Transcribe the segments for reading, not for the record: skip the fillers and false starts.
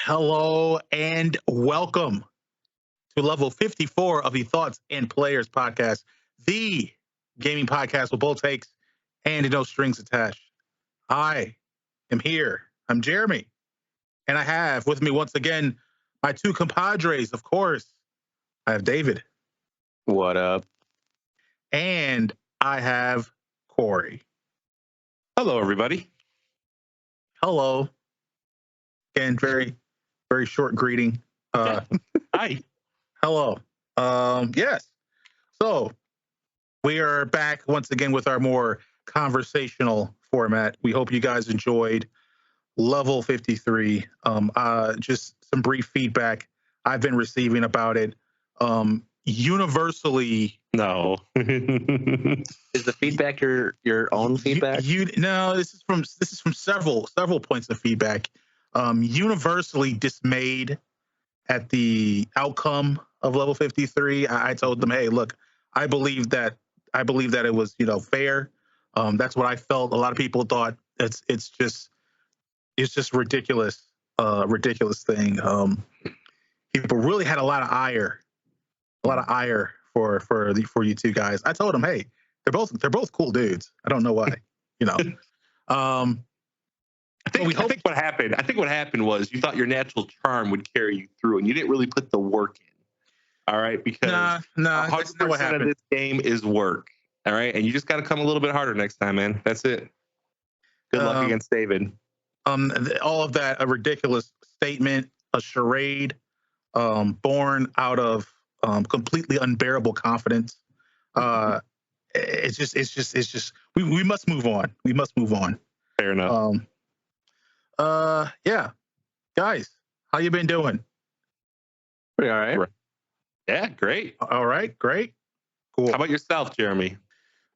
Hello and welcome to level 54 of the Thoughts and Players podcast, the gaming podcast with bold takes and no strings attached. I am here. I'm Jeremy, and I have with me once again my two compadres, of course. I have David. What up? And I have Corey. Hello, everybody. Hello. Again, very short greeting. Hi. Hello. Yes. So we are back once again with our more conversational format. We hope you guys enjoyed level 53. Just some brief feedback I've been receiving about it. Universally, No. Is the feedback your own feedback? No, this is from several points of feedback. Universally dismayed at the outcome of level 53. I told them, hey, look, I believe that it was, fair. That's what I felt. A lot of people thought it's just ridiculous, ridiculous thing. People really had a lot of ire for you two guys. I told them, hey, they're both cool dudes. I don't know why, I think what happened was you thought your natural charm would carry you through, and you didn't really put the work in. All right, because 100% of this game is work. All right, and you just got to come a little bit harder next time, man. That's it. Good luck against David. All of that, a ridiculous statement, a charade, born out of completely unbearable confidence. It's just we must move on. We must move on. Fair enough. Yeah, guys, how you been doing? Pretty all right. Yeah, great. All right, great, cool. How about yourself, Jeremy?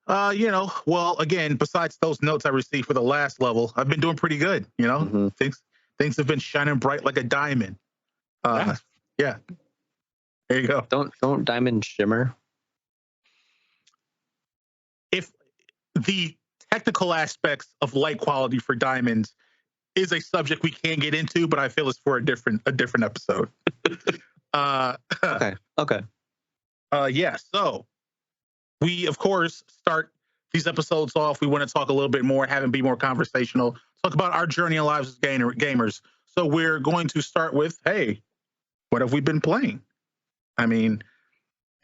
Well, again, besides those notes I received for the last level, I've been doing pretty good. Things have been shining bright like a diamond. Nice. Yeah. There you go. Don't diamond shimmer? If the technical aspects of light quality for diamonds is a subject we can get into, but I feel it's for a different episode. Okay. Yeah. So we, of course, start these episodes off. We want to talk a little bit more, have it be more conversational, talk about our journey in lives as gamers. So we're going to start with, hey, what have we been playing? I mean,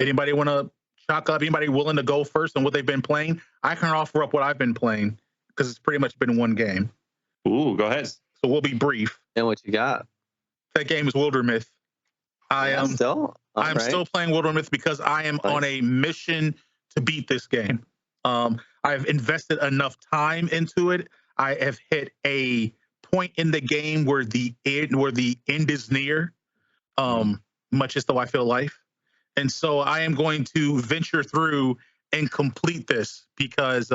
anybody want to chalk up? Anybody willing to go first on what they've been playing? I can offer up what I've been playing because it's pretty much been one game. Ooh, go ahead. So we'll be brief. And what you got? That game is Wildermyth. I'm still playing Wildermyth because I am on a mission to beat this game. I've invested enough time into it. I have hit a point in the game where the end is near, much as though I feel life. And so I am going to venture through and complete this because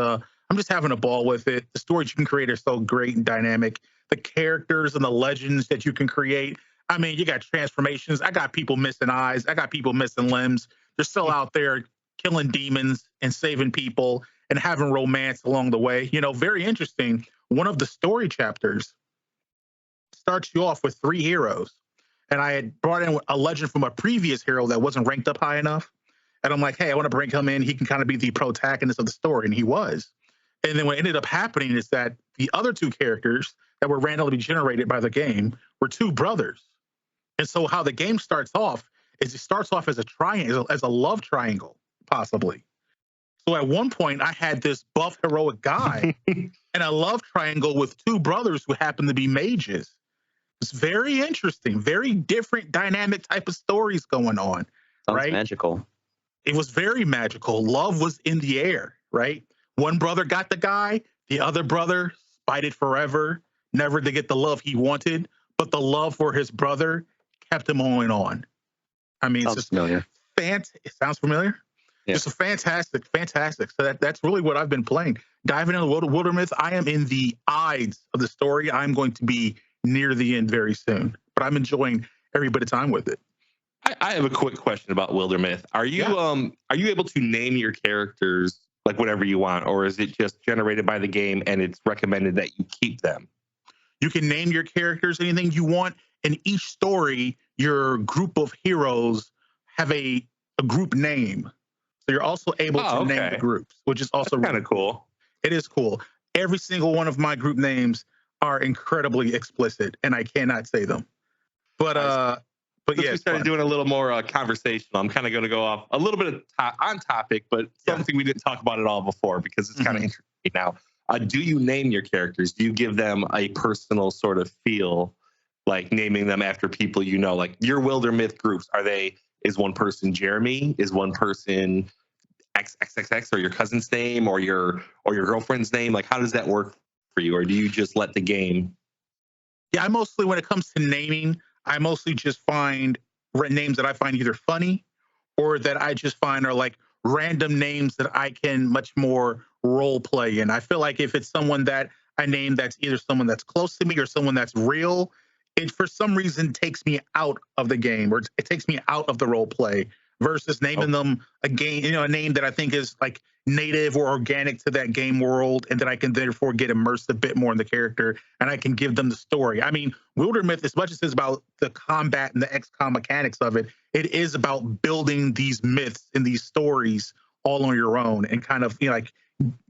I'm just having a ball with it. The stories you can create are so great and dynamic. The characters and the legends that you can create. I mean, you got transformations. I got people missing eyes. I got people missing limbs. They're still out there killing demons and saving people and having romance along the way. Very interesting. One of the story chapters starts you off with 3 heroes. And I had brought in a legend from a previous hero that wasn't ranked up high enough. And I'm like, hey, I want to bring him in. He can kind of be the protagonist of the story. And he was. And then what ended up happening is that the other 2 characters that were randomly generated by the game were 2 brothers. And so how the game starts off is it starts off as a triangle, as a love triangle, possibly. So at one point, I had this buff heroic guy and a love triangle with 2 brothers who happen to be mages. It's very interesting, very different dynamic type of stories going on. Sounds right? magical. It was very magical. Love was in the air, right? One brother got the guy, the other brother spited forever, never to get the love he wanted, but the love for his brother kept him on. I mean, Sounds familiar. It sounds familiar? Yeah. Just a fantastic. So that's really what I've been playing. Diving into the world of Wildermyth, I am in the eyes of the story. I'm going to be near the end very soon, but I'm enjoying every bit of time with it. I have a quick question about Wildermyth. Are you able to name your characters like whatever you want, or is it just generated by the game and it's recommended that you keep them? You can name your characters anything you want, in each story, your group of heroes have a group name. So you're also able to name the groups, which is also kind of cool. It is cool. Every single one of my group names are incredibly explicit, and I cannot say them. But yeah, we started doing a little more conversation. I'm kind of going to go off a little bit on topic, but something we didn't talk about at all before because it's kind of interesting now. Do you name your characters? Do you give them a personal sort of feel, like naming them after people you know? Like your Wilder Myth groups, is one person Jeremy? Is one person XXX or your cousin's name or your girlfriend's name? Like how does that work for you? Or do you just let the game? Yeah, I mostly, when it comes to naming, I mostly just find names that I find either funny or that I just find are like random names that I can much more role play in. I feel like if it's someone that I name that's either someone that's close to me or someone that's real, it for some reason takes me out of the game, or it takes me out of the role play versus naming them a name that I think is like native or organic to that game world, and that I can therefore get immersed a bit more in the character, and I can give them the story. I mean, Wildermyth, as much as it's about the combat and the XCOM mechanics of it, it is about building these myths and these stories all on your own and kind of, like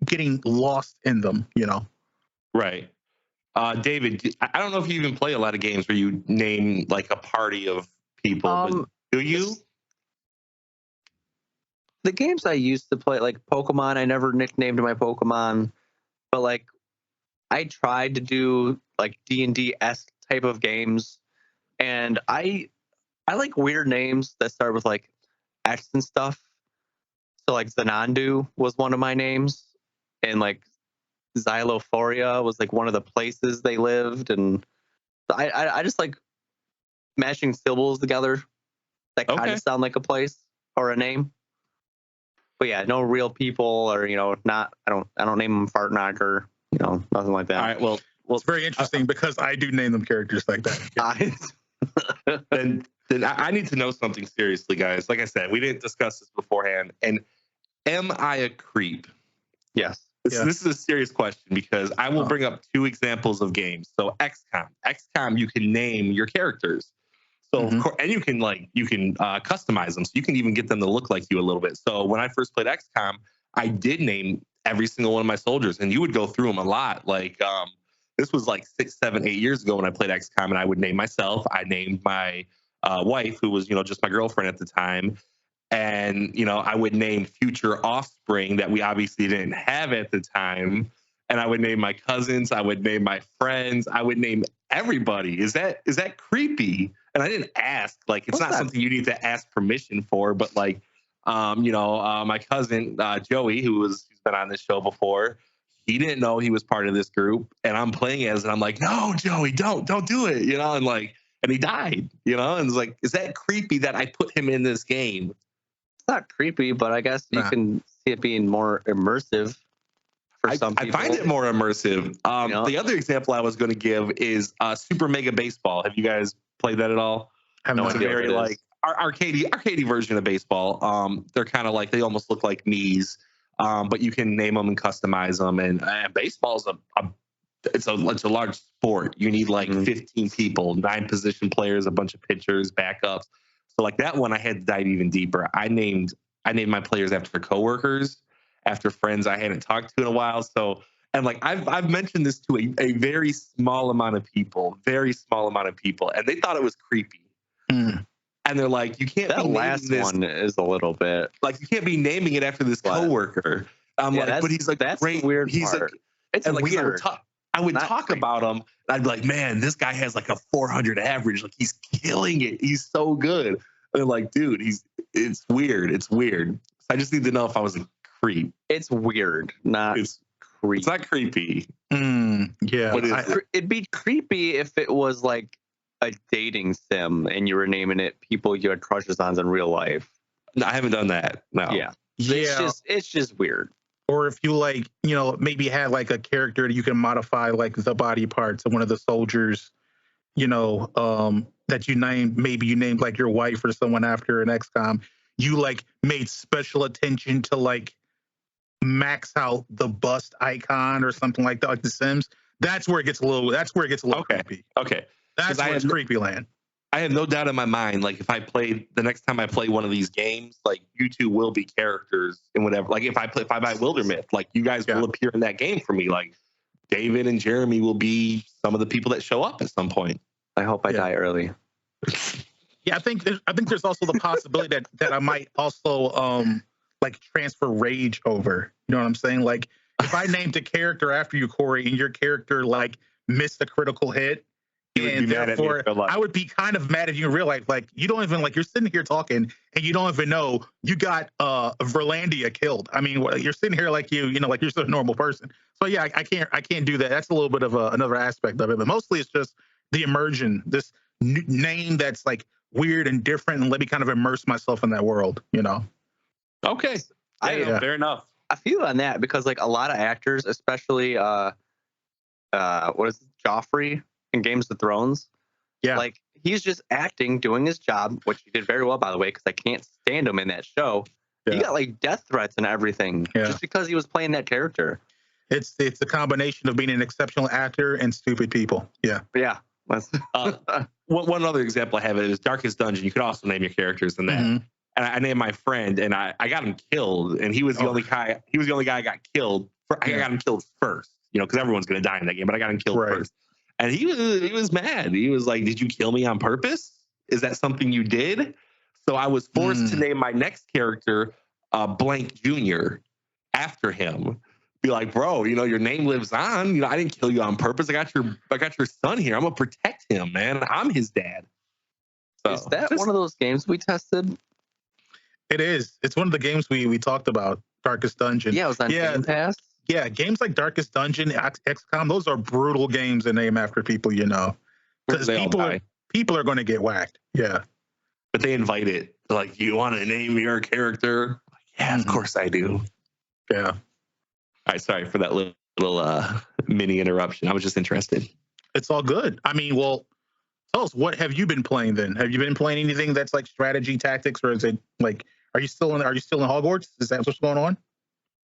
getting lost in them, Right. David, I don't know if you even play a lot of games where you name like a party of people, but do you? The games I used to play, like Pokemon, I never nicknamed my Pokemon, but like I tried to do like D&D-esque type of games, and I like weird names that start with like X and stuff. So like Xanadu was one of my names, and like Xylophoria was like one of the places they lived, and I just like mashing syllables together that kind of sound like a place or a name. But yeah, no real people, or not. I don't name them Fartnock or nothing like that. All right, well, it's very interesting because I do name them characters like that. Then I need to know something seriously, guys. Like I said, we didn't discuss this beforehand. And am I a creep? Yes. This is a serious question because I will bring up two examples of games. So XCOM, you can name your characters. So of course, and you can customize them. So you can even get them to look like you a little bit. So when I first played XCOM, I did name every single one of my soldiers, and you would go through them a lot. Like this was like 6, 7, 8 years ago when I played XCOM, and I would name myself. I named my wife, who was just my girlfriend at the time. And, I would name future offspring that we obviously didn't have at the time. And I would name my cousins. I would name my friends. I would name everybody. Is that creepy? And I didn't ask. Like, it's not something you need to ask permission for. But like, my cousin Joey, who's been on this show before, he didn't know he was part of this group, and I'm playing as, and I'm like, no, Joey, don't do it, and he died, and it's like, is that creepy that I put him in this game? Not creepy, but I guess you can see it being more immersive for some people. I find it more immersive. The other example I was going to give is Super Mega Baseball. Have you guys played that at all? I have no idea. Very like arcadey version of baseball. They're kind of like, they almost look like knees, but you can name them and customize them. And baseball is it's a large sport. You need like 15 people, 9 position players, a bunch of pitchers, backups. So like that one, I had to dive even deeper. I named my players after coworkers, after friends I hadn't talked to in a while. So, and like I've mentioned this to a very small amount of people, and they thought it was creepy. And they're like, you can't. That last one is a little bit like, you can't be naming it after this coworker. I'm like, but he's like, that's great. The weird he's part. Like, it's like, weird. I would talk about him, and I'd be like, man, this guy has like a 400 average. Like, he's killing it. He's so good. And they're like, dude, it's weird. It's weird. So I just need to know if I was a creep. It's weird, it's creepy. It's not creepy. Yeah. It'd be creepy if it was like a dating sim and you were naming it people you had crushes on in real life. No, I haven't done that. No. Yeah. It's just weird. Or if you like, maybe had like a character that you can modify like the body parts of one of the soldiers, that you named, maybe you named like your wife or someone after an XCOM, you like made special attention to like max out the bust icon or something like that, like The Sims. That's where it gets a little creepy. Okay. That's where it's creepy land. I have no doubt in my mind, like if I play the next time I play one of these games, like you two will be characters in whatever. Like if I buy Wildermyth, like you guys will appear in that game for me. Like David and Jeremy will be some of the people that show up at some point. I hope I die early. Yeah, I think there's also the possibility that I might also like transfer rage over. You know what I'm saying? Like if I named a character after you, Corey, and your character like missed a critical hit, and therefore I would be kind of mad at you in real life. Like you don't even, like, you're sitting here talking and you don't even know you got Verlandia killed. I mean, you're sitting here like you know, like you're just a normal person. So yeah, I can't do that. That's a little bit of another aspect of it, but mostly it's just the immersion. This name that's like weird and different, and let me kind of immerse myself in that world, you know? Okay. Fair enough. I feel on that because like a lot of actors, especially what is it, Joffrey in Games of Thrones? Yeah. Like he's just acting, doing his job, which he did very well, by the way, because I can't stand him in that show. Yeah. He got like death threats and everything just because he was playing that character. It's a combination of being an exceptional actor and stupid people. Yeah. Yeah. One other example I have is Darkest Dungeon. You could also name your characters in that. Mm-hmm. And I named my friend, and I got him killed, and he was the only guy. He was the only guy I got killed. I got him killed first, you know, because everyone's gonna die in that game. But I got him killed first, and he was mad. He was like, "Did you kill me on purpose? Is that something you did?" So I was forced to name my next character Blank Junior after him. Be like, bro, you know, your name lives on. You know, I didn't kill you on purpose. I got your son here. I'm gonna protect him, man. I'm his dad. So, is that one of those games we tested? It is. It's one of the games we talked about, Darkest Dungeon. Yeah, it was on Game Pass. Yeah, games like Darkest Dungeon, XCOM, those are brutal games to name after people, you know. Because people are going to get whacked. Yeah. But they invite it. Like, you want to name your character? Yeah, of course I do. Yeah. All right, sorry for that little mini interruption. I was just interested. It's all good. I mean, well, tell us, what have you been playing then? Have you been playing anything that's like strategy tactics, or is it like, are you still in Hogwarts? Is that what's going on?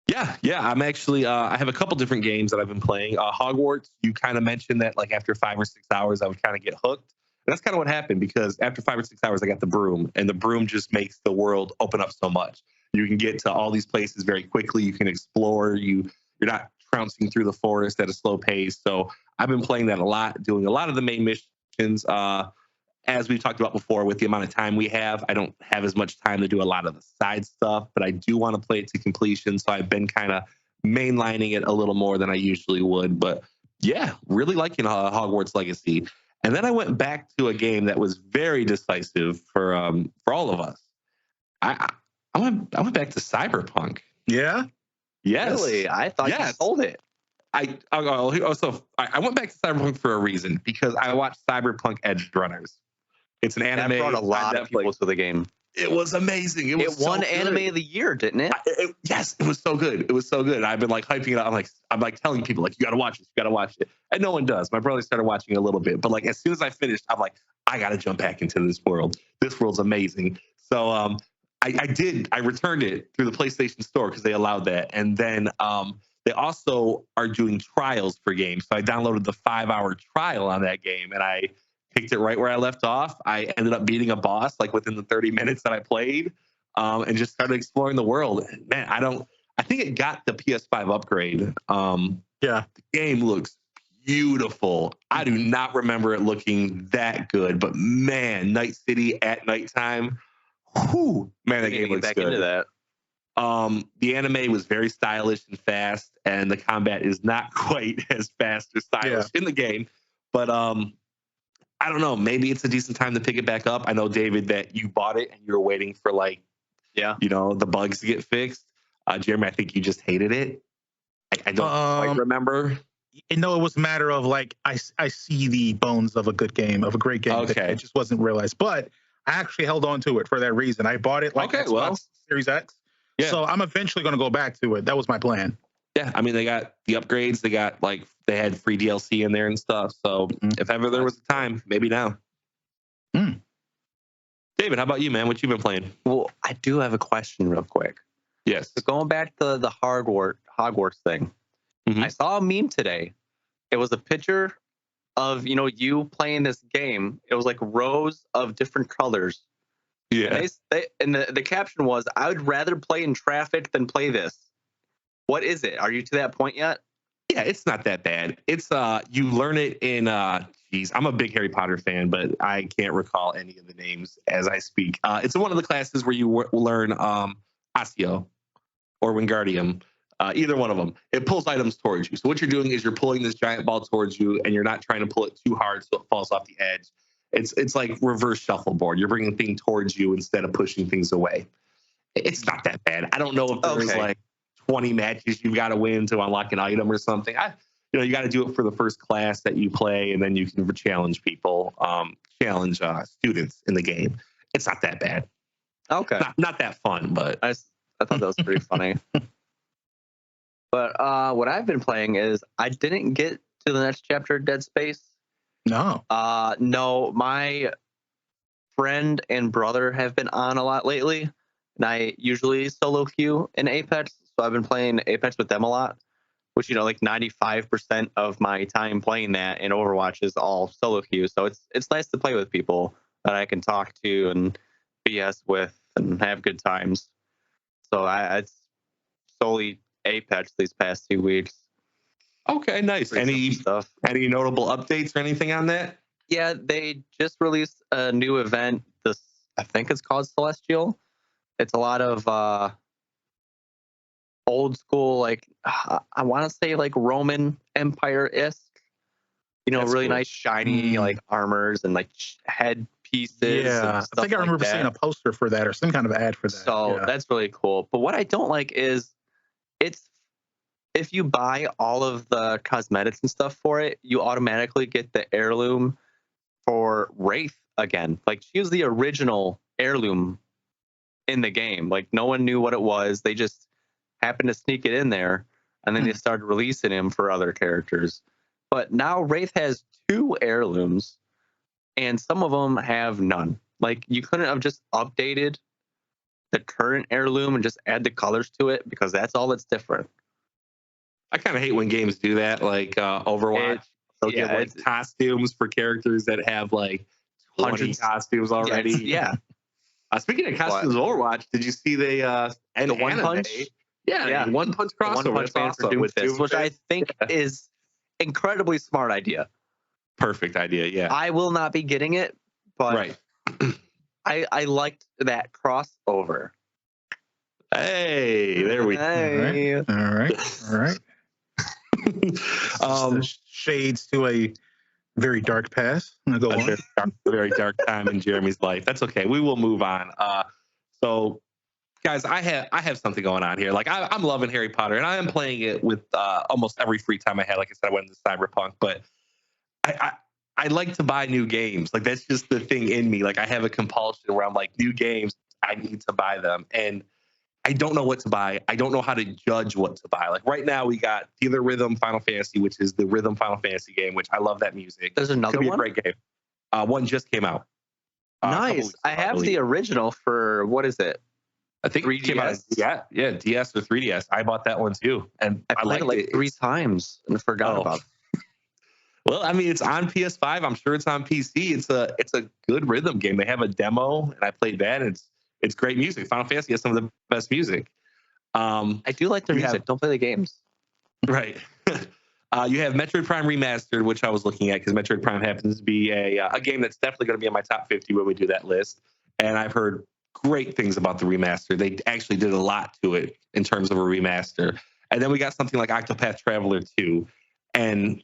Yeah. I'm actually I have a couple different games that I've been playing. Hogwarts, you kind of mentioned that like after 5 or 6 hours I would kind of get hooked. And that's kind of what happened, because after 5 or 6 hours I got the broom, and the broom just makes the world open up so much. You can get to all these places very quickly. You can explore. You're not trouncing through the forest at a slow pace. So I've been playing that a lot, doing a lot of the main missions. As we've talked about before, with the amount of time we have, I don't have as much time to do a lot of the side stuff, but I do want to play it to completion. So I've been kind of mainlining it a little more than I usually would. But yeah, really liking Hogwarts Legacy. And then I went back to a game that was very decisive for all of us. I went back to Cyberpunk. Yeah? Yes. Really? I thought you sold it. I went back to Cyberpunk for a reason, because I watched Cyberpunk Edge Runners. It's an anime. That brought a lot of people to the game. It was amazing. It won Anime of the Year, didn't it? Yes, it was so good. It was so good. I've been like hyping it up. I'm like telling people, like, you gotta watch this, you gotta watch it. And no one does. My brother started watching it a little bit, but like as soon as I finished, I'm like, I gotta jump back into this world. This world's amazing. So I did. I returned it through the PlayStation Store because they allowed that. And then they also are doing trials for games. So I downloaded the 5-hour trial on that game, and I picked it right where I left off. I ended up beating a boss like within the 30 minutes that I played, and just started exploring the world. Man, I think it got the PS5 upgrade. The game looks beautiful. I do not remember it looking that good, but man, Night City at nighttime. Whew, man, that game looks back good. Into that. The anime was very stylish and fast, and the combat is not quite as fast or stylish in the game. But I don't know. Maybe it's a decent time to pick it back up. I know, David, that you bought it and you were waiting for the bugs to get fixed. Jeremy, I think you just hated it. I don't quite remember. No, it was a matter of like I see the bones of a good game, of a great game. Okay. It just wasn't realized, but I actually held on to it for that reason. I bought it Xbox Series X. Yeah. So I'm eventually going to go back to it. That was my plan. Yeah, I mean, they got the upgrades. They had free DLC in there and stuff. So if ever there was a time, maybe now. David, how about you, man? What you been playing? Well, I do have a question real quick. Yes. So going back to the Hogwarts thing, I saw a meme today. It was a picture of you playing this game. It was like rows of different colors. Yeah. And the caption was, "I would rather play in traffic than play this." What is it? Are you to that point yet? Yeah, it's not that bad. It's you learn it in geez, I'm a big Harry Potter fan, but I can't recall any of the names as I speak. It's one of the classes where you learn Accio or Wingardium. Either one of them. It pulls items towards you. So what you're doing is you're pulling this giant ball towards you, and you're not trying to pull it too hard so it falls off the edge. It's like reverse shuffleboard. You're bringing things towards you instead of pushing things away. It's not that bad. I don't know if there's like 20 matches you've got to win to unlock an item or something. You got to do it for the first class that you play, and then you can challenge people, challenge students in the game. It's not that bad. Okay. Not that fun, but I thought that was pretty funny. But what I've been playing is I didn't get to the next chapter of Dead Space. No. No, my friend and brother have been on a lot lately, and I usually solo queue in Apex, so I've been playing Apex with them a lot, which like 95% of my time playing that in Overwatch is all solo queue. So it's nice to play with people that I can talk to and BS with and have good times. So it's solely Apex these past 2 weeks. Okay, nice. Any notable updates or anything on that? Yeah, they just released a new event. I think it's called Celestial. It's a lot of old school, like I want to say like Roman Empire-esque. Really cool. Nice shiny like armors and like head pieces. Yeah, I think I remember seeing a poster for that or some kind of ad for that. So that's really cool. But what I don't like is if you buy all of the cosmetics and stuff for it, you automatically get the heirloom for Wraith again. Like, she was the original heirloom in the game. Like, no one knew what it was. They just happened to sneak it in there, and then they started releasing him for other characters. But now Wraith has 2 heirlooms, and some of them have none. Like, you couldn't have just updated the current heirloom and just add the colors to it, because that's all that's different. I kind of hate when games do that, like Overwatch. They'll give like costumes for characters that have like 20 costumes already. Yeah. Speaking of costumes, Overwatch, did you see the One Punch? Yeah, One Punch crossover. One Punch for Doomfist, which I think is incredibly smart idea. Perfect idea. Yeah. I will not be getting it, but I liked that crossover. Hey, there we go. All right. Shades to a very dark past. Go on. Very dark time in Jeremy's life. That's okay. We will move on. So, guys, I have something going on here. Like, I'm loving Harry Potter, and I am playing it with almost every free time I had. Like I said, I went into Cyberpunk, but I like to buy new games. Like, that's just the thing in me. Like, I have a compulsion where I'm like, new games, I need to buy them, and I don't know what to buy. I don't know how to judge what to buy. Like, right now, we got Dealer Rhythm Final Fantasy, which is the Rhythm Final Fantasy game, which I love that music. There's another one? Could be a great game. One just came out. Nice. I have the original for, what is it? I think 3DS? It came out, yeah, DS or 3DS. I bought that one too. And I played it like 3 times and forgot about it. Well, I mean, it's on PS5. I'm sure it's on PC. It's a good rhythm game. They have a demo, and I played that, and it's great music. Final Fantasy has some of the best music. I do like their music. Don't play the games. Right. You have Metroid Prime Remastered, which I was looking at because Metroid Prime happens to be a game that's definitely going to be in my top 50 when we do that list. And I've heard great things about the remaster. They actually did a lot to it in terms of a remaster. And then we got something like Octopath Traveler 2. And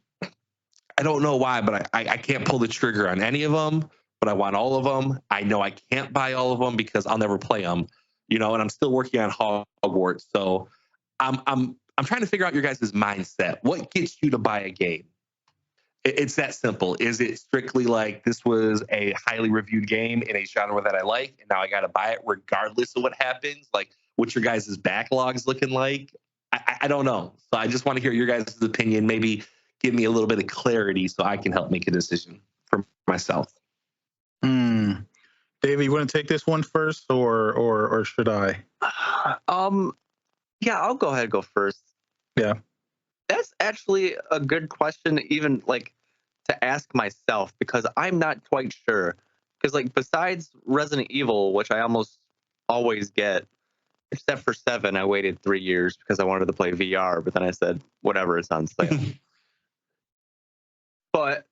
I don't know why, but I can't pull the trigger on any of them. But I want all of them. I know I can't buy all of them because I'll never play them, and I'm still working on Hogwarts. So I'm trying to figure out your guys' mindset. What gets you to buy a game? It's that simple. Is it strictly like, this was a highly reviewed game in a genre that I like, and now I got to buy it regardless of what happens? Like, what's your guys' backlogs looking like? I don't know. So I just want to hear your guys' opinion. Maybe give me a little bit of clarity so I can help make a decision for myself. David, you want to take this one first, or should I? Yeah, I'll go ahead and go first. Yeah, that's actually a good question. Even like to ask myself because I'm not quite sure. Because like besides Resident Evil, which I almost always get, except for 7, I waited 3 years because I wanted to play VR, but then I said, whatever, it's on sale. But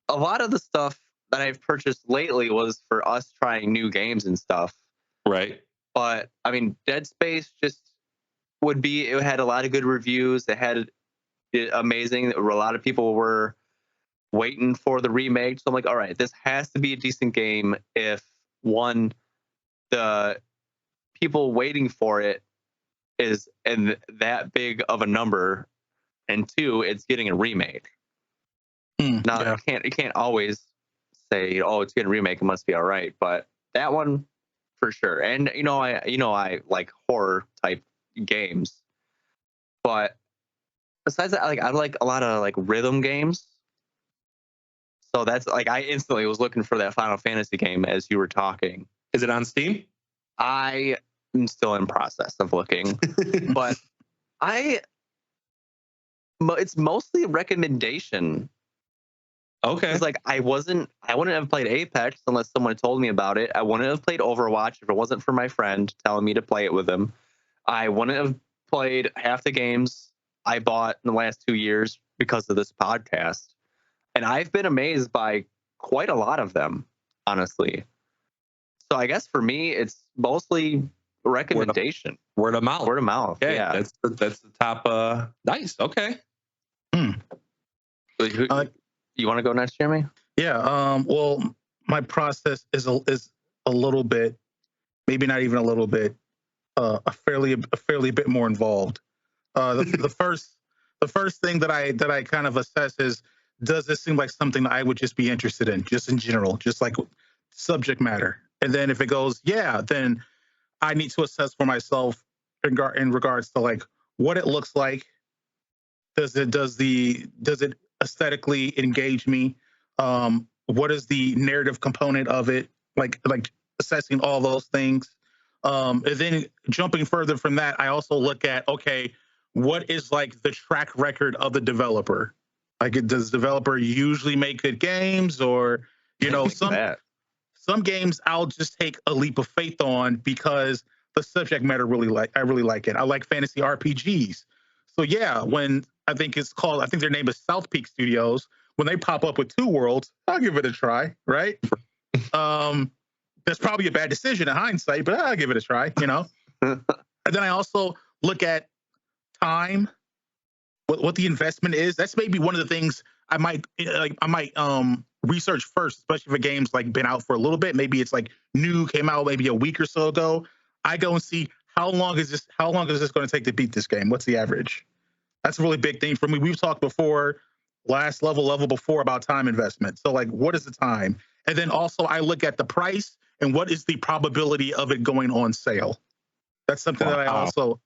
a lot of the stuff that I've purchased lately was for us trying new games and stuff. Right. But I mean, Dead Space just would be, it had a lot of good reviews. It had amazing. A lot of people were waiting for the remake. So I'm like, all right, this has to be a decent game if one, the people waiting for it is and that big of a number, and 2, it's getting a remake. Now yeah. It can't always say, oh, it's getting a remake, it must be all right, but that one for sure. And I like horror type games, but besides that, I like a lot of like rhythm games. So that's like I instantly was looking for that Final Fantasy game as you were talking. Is it on Steam? I am still in process of looking, but it's mostly a recommendation. Okay. It's like I wouldn't have played Apex unless someone told me about it. I wouldn't have played Overwatch if it wasn't for my friend telling me to play it with him. I wouldn't have played half the games I bought in the last 2 years because of this podcast. And I've been amazed by quite a lot of them, honestly. So I guess for me, it's mostly recommendation. Word of mouth. Word of mouth. Okay, yeah. That's the top. Nice. Okay. You want to go next, Jeremy? Yeah. Well, my process is a little bit, maybe not even a little bit, a fairly bit more involved. The first thing that I kind of assess is, does this seem like something that I would just be interested in, just in general, just like subject matter? And then if it goes, yeah, then I need to assess for myself in regards to like what it looks like. Does it aesthetically engage me? What is the narrative component of it? Like assessing all those things. And then jumping further from that, I also look at, okay, what is like the track record of the developer? Like, does the developer usually make good games, or some games I'll just take a leap of faith on because the subject matter I really like it. I like fantasy RPGs. So yeah, when I think their name is South Peak Studios, when they pop up with 2 Worlds, I'll give it a try, right? That's probably a bad decision in hindsight, but I'll give it a try, And then I also look at time, what the investment is. That's maybe one of the things I might research first, especially if a game's like been out for a little bit. Maybe it's like came out maybe a week or so ago. I go and see how long is this going to take to beat this game? What's the average? That's a really big thing for me. We've talked before, last level before, about time investment. So like, what is the time? And then also I look at the price and what is the probability of it going on sale. That's something that I also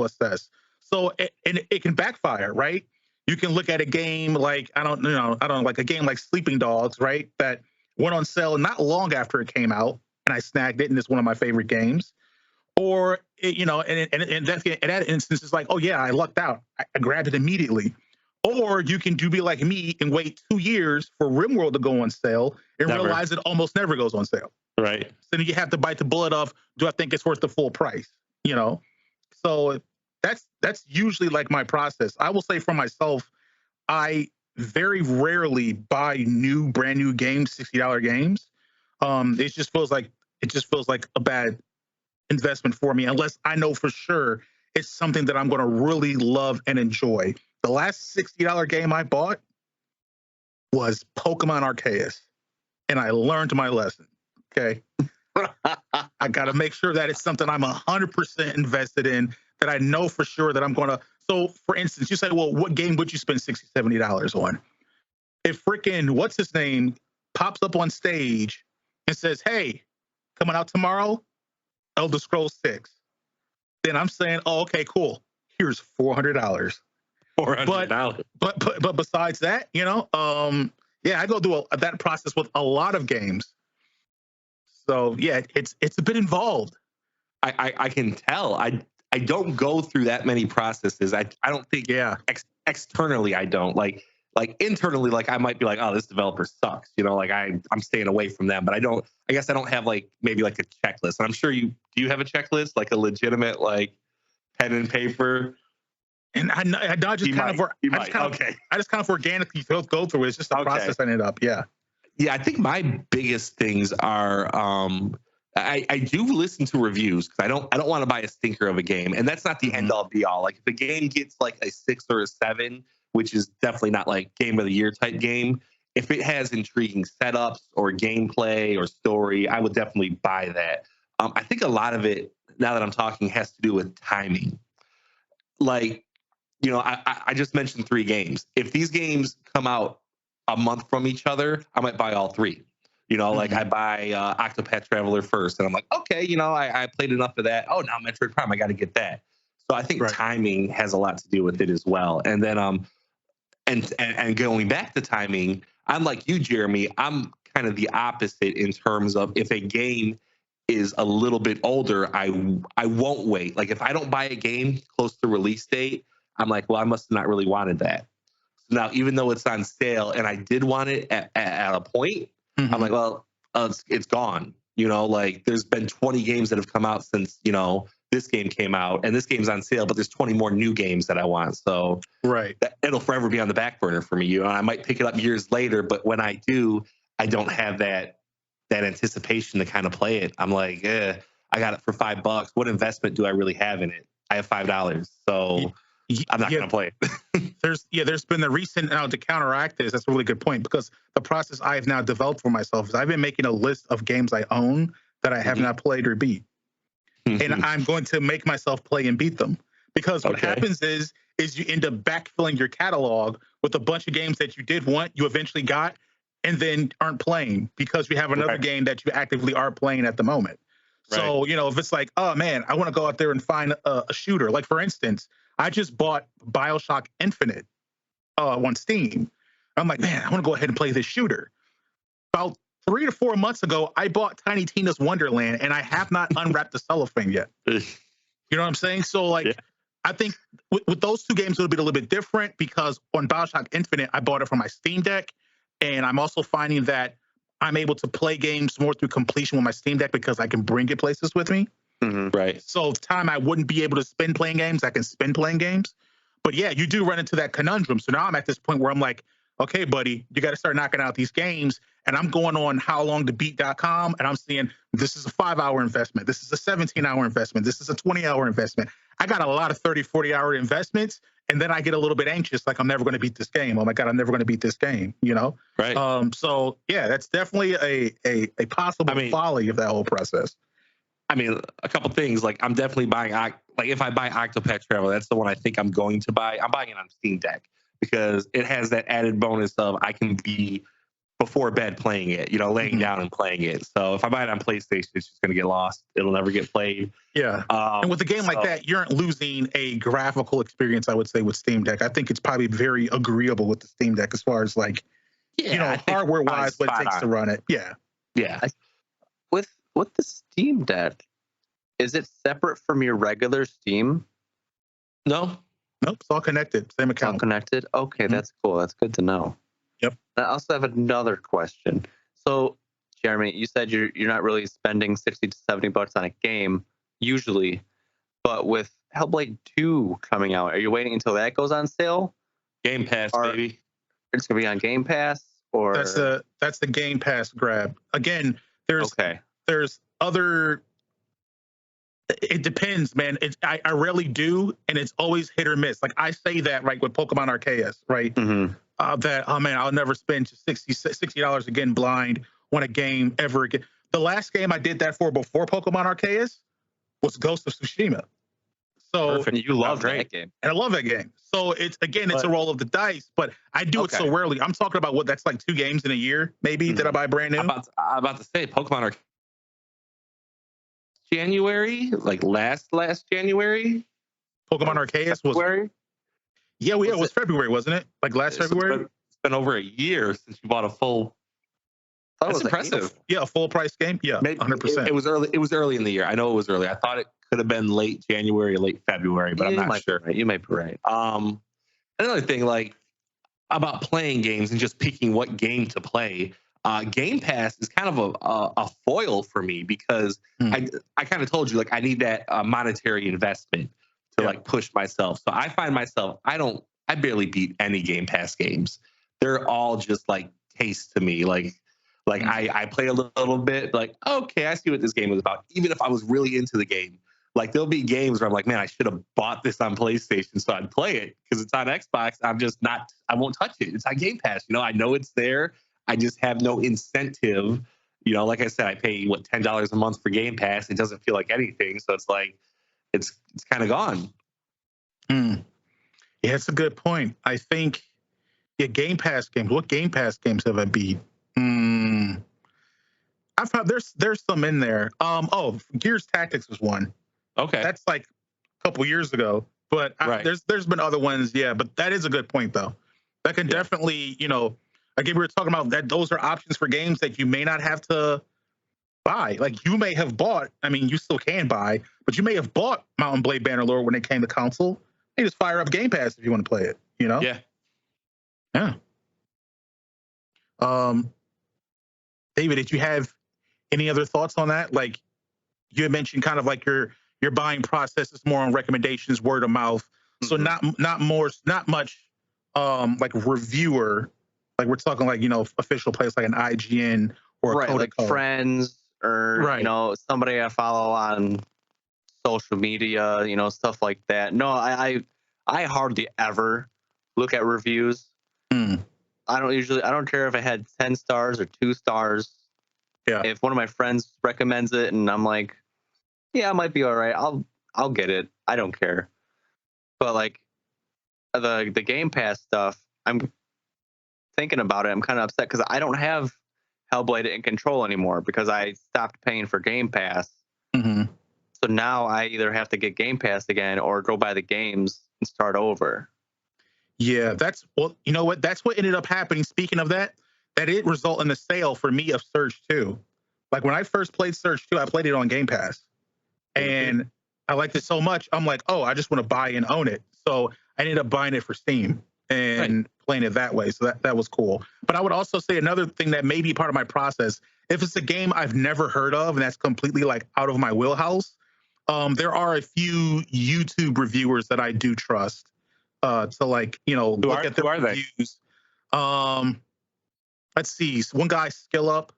assess. So it can backfire, right? You can look at a game like like a game like Sleeping Dogs, right? That went on sale not long after it came out, and I snagged it, and it's one of my favorite games. Or in that instance, it's like, oh yeah, I lucked out. I grabbed it immediately. Or you can be like me and wait 2 years for RimWorld to go on sale and realize it almost never goes on sale. Right. So then you have to bite the bullet of, do I think it's worth the full price? So that's usually like my process. I will say for myself, I very rarely buy brand new games, $60 games. It just feels like a bad investment for me unless I know for sure it's something that I'm going to really love and enjoy. The last $60 game I bought was Pokemon Arceus, and I learned my lesson. Okay. I got to make sure that it's something I'm 100% invested in, that I know for sure that I'm going to. So, for instance, you say, well, what game would you spend $60, $70 on? If freaking, what's his name, pops up on stage and says, hey, coming out tomorrow, Elder Scrolls 6, then I'm saying, oh, okay, cool. Here's $400. $400. But besides that, I go through that process with a lot of games. So yeah, it's a bit involved. I can tell. I don't go through that many processes. I don't think. Yeah. Externally, I don't like like internally, like I might be like, oh, this developer sucks. You know, like I'm staying away from them. But I guess I don't have like maybe like a checklist. And I'm sure do you have a checklist, like a legitimate like pen and paper? And I just kind of organically go through it. It's just a process I ended up. Yeah. Yeah, I think my biggest things are I do listen to reviews because I don't want to buy a stinker of a game, and that's not the end all be all. Like if the game gets like a 6 or a 7, which is definitely not like game of the year type game, if it has intriguing setups or gameplay or story, I would definitely buy that. I think a lot of it, now that I'm talking, has to do with timing. Like, you know, I just mentioned 3 games. If these games come out a month from each other, I might buy all 3. You know, like I buy Octopath Traveler first, and I'm like, okay, you know, I played enough of that. Oh, now Metroid Prime, I got to get that. So I think timing has a lot to do with it as well. And then, and going back to timing, I'm like you, Jeremy. I'm kind of the opposite in terms of if a game is a little bit older, I won't wait. Like if I don't buy a game close to release date, I'm like, well, I must have not really wanted that. So now, even though it's on sale and I did want it at a point, I'm like, well, it's gone. You know, like there's been 20 games that have come out since, you know, this game came out, and this game's on sale, but there's 20 more new games that I want. So it'll forever be on the back burner for me. You know, I might pick it up years later, but when I do, I don't have that anticipation to kind of play it. I'm like, I got it for $5. What investment do I really have in it? I have $5, so I'm not going to play it. There's been the recent, now to counteract this, that's a really good point, because the process I've now developed for myself is I've been making a list of games I own that I have not played or beat. And I'm going to make myself play and beat them, because what happens is you end up backfilling your catalog with a bunch of games that you did want, you eventually got, and then aren't playing because you have another game that you actively are playing at the moment. So, you know, if it's like, oh man, I want to go out there and find a shooter. Like for instance, I just bought BioShock Infinite on Steam. I'm like, man, I want to go ahead and play this shooter. About 3 to 4 months ago, I bought Tiny Tina's Wonderland, and I have not unwrapped the cellophane yet. You know what I'm saying? So, like, I think with those 2 games, it'll be a little bit different, because on BioShock Infinite, I bought it from my Steam Deck, and I'm also finding that I'm able to play games more through completion with my Steam Deck because I can bring it places with me. So time I wouldn't be able to spend playing games, I can spend playing games. But yeah, you do run into that conundrum. So now I'm at this point where I'm like, okay, buddy, you got to start knocking out these games. And I'm going on howlongtobeat.com, and I'm seeing this is a 5-hour investment. This is a 17-hour investment. This is a 20-hour investment. I got a lot of 30, 40-hour investments. And then I get a little bit anxious, like I'm never going to beat this game. Oh my God, I'm never going to beat this game, you know? So yeah, that's definitely a possible folly of that whole process. I mean, a couple things. Like, I'm definitely buying. Like, if I buy Octopath Traveler, that's the one I think I'm going to buy. I'm buying it on Steam Deck because it has that added bonus of I can be before bed playing it. You know, laying down and playing it. So if I buy it on PlayStation, it's just going to get lost. It'll never get played. Yeah. And with a game like that, you aren't losing a graphical experience, I would say, with Steam Deck. I think it's probably very agreeable with the Steam Deck as far as like, you know, hardware wise, what it takes to run it. Yeah. Yeah. With the Steam Deck, is it separate from your regular Steam? Nope, it's all connected. Same account. All connected? Okay, that's cool. That's good to know. Yep. I also have another question. So, Jeremy, you said you're not really spending $60 to $70 on a game usually, but with Hellblade 2 coming out, are you waiting until that goes on sale? Game Pass, baby. It's gonna be on Game Pass, or that's the Game Pass grab. Again, there's other. It depends, man. I rarely do, and it's always hit or miss. Like I say that, right, with Pokemon Arceus, right? That, oh man, I'll never spend $60 again blind on a game ever again. The last game I did that for before Pokemon Arceus was Ghost of Tsushima. So perfect. You love that game, and I love that game. So it's a roll of the dice, but I do it so rarely. I'm talking about that's like 2 games in a year, maybe that I buy brand new. I'm about to say Pokemon Arceus. January, like last January. Pokemon Arceus was February. Yeah, it was February, wasn't it? Like last February. It's been over a year since you bought a full. That's impressive. A full price game. Yeah, 100%. It was early. It was early in the year. I know it was early. I thought it could have been late January or late February, but I'm not sure. You might be right. Another thing, like about playing games and just picking what game to play. Game Pass is kind of a foil for me because I kind of told you, like, I need that monetary investment to like push myself. So I find myself, I barely beat any Game Pass games. They're all just like taste to me. Like I play a little bit, like, okay, I see what this game is about. Even if I was really into the game, like there'll be games where I'm like, man, I should have bought this on PlayStation so I'd play it because it's on Xbox. I won't touch it. It's on Game Pass. I know it's there. I just have no incentive. Like I said, I pay $10 a month for Game Pass. It doesn't feel like anything. So it's like, it's kind of gone. Yeah, it's a good point. I think, Game Pass games. What Game Pass games have I beat? I've had, there's some in there. Gears Tactics was one. Okay, that's like a couple years ago. But there's been other ones. Yeah, but that is a good point though. That can definitely, again, we were talking about that. Those are options for games that you may not have to buy. Like you may have bought. I mean, you still can buy, but you may have bought Mount and Blade Bannerlord when it came to console. You just fire up Game Pass if you want to play it. Yeah. David, did you have any other thoughts on that? Like you had mentioned, kind of like your buying process is more on recommendations, word of mouth. So not much like reviewer. Like we're talking like official place like an IGN or a like friends or somebody I follow on social media, stuff like that. No, I hardly ever look at reviews. I don't care if I had 10 stars or 2 stars. Yeah. If one of my friends recommends it and I'm like, yeah, it might be all right, I'll get it. I don't care. But like the Game Pass stuff, I'm thinking about it. I'm kind of upset because I don't have Hellblade in Control anymore because I stopped paying for Game Pass. So now I either have to get Game Pass again or go buy the games and start over. Yeah, you know what? That's what ended up happening. Speaking of that it result in the sale for me of Surge 2. Like when I first played Surge 2, I played it on Game Pass. And I liked it so much, I'm like, oh, I just want to buy and own it. So I ended up buying it for Steam and playing it that way. So that was cool. But I would also say another thing that may be part of my process, if it's a game I've never heard of and that's completely like out of my wheelhouse, there are a few YouTube reviewers that I do trust. To like, look at the reviews. Let's see. So one guy, Skill Up.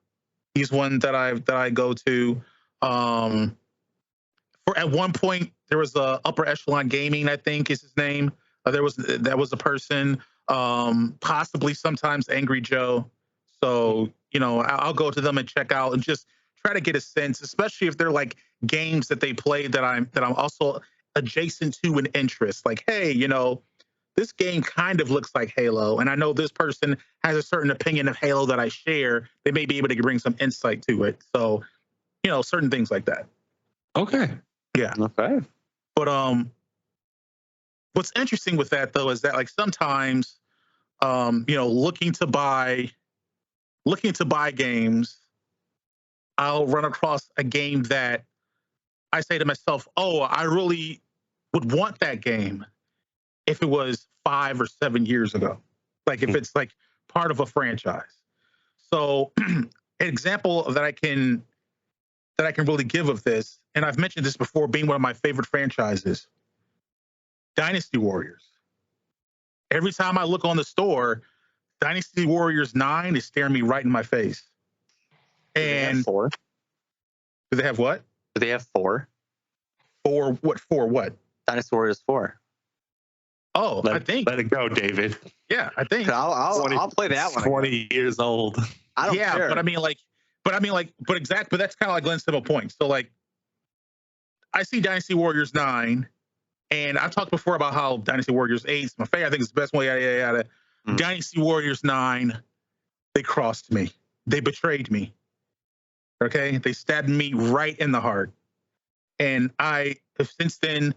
He's one that I go to. For at one point there was a Upper Echelon Gaming, I think is his name. That was a person. Possibly sometimes Angry Joe. So I'll go to them and check out and just try to get a sense, especially if they're like games that they play that I'm also adjacent to an interest. Like, hey, this game kind of looks like Halo, and I know this person has a certain opinion of Halo that I share. They may be able to bring some insight to it. So, certain things like that. Okay. Yeah. Okay. But what's interesting with that though is that like sometimes, looking to buy games, I'll run across a game that I say to myself, oh, I really would want that game if it was 5 or 7 years ago, like if it's like part of a franchise. So an example that I can really give of this, and I've mentioned this before, being one of my favorite franchises, Dynasty Warriors. Every time I look on the store, Dynasty Warriors 9 is staring me right in my face. And do they have 4? Do they have what? Do they have 4? 4 what? 4 what? Dynasty Warriors 4. Oh, I think. Let it go, David. Yeah, I think. I'll play that one. 20 years old. I don't care. But that's kind of like Glenn's simple point. So like, I see Dynasty Warriors 9, and I've talked before about how Dynasty Warriors 8 is my favorite. I think it's the best one. Yada. Dynasty Warriors 9, they crossed me. They betrayed me. Okay, they stabbed me right in the heart, and I have since then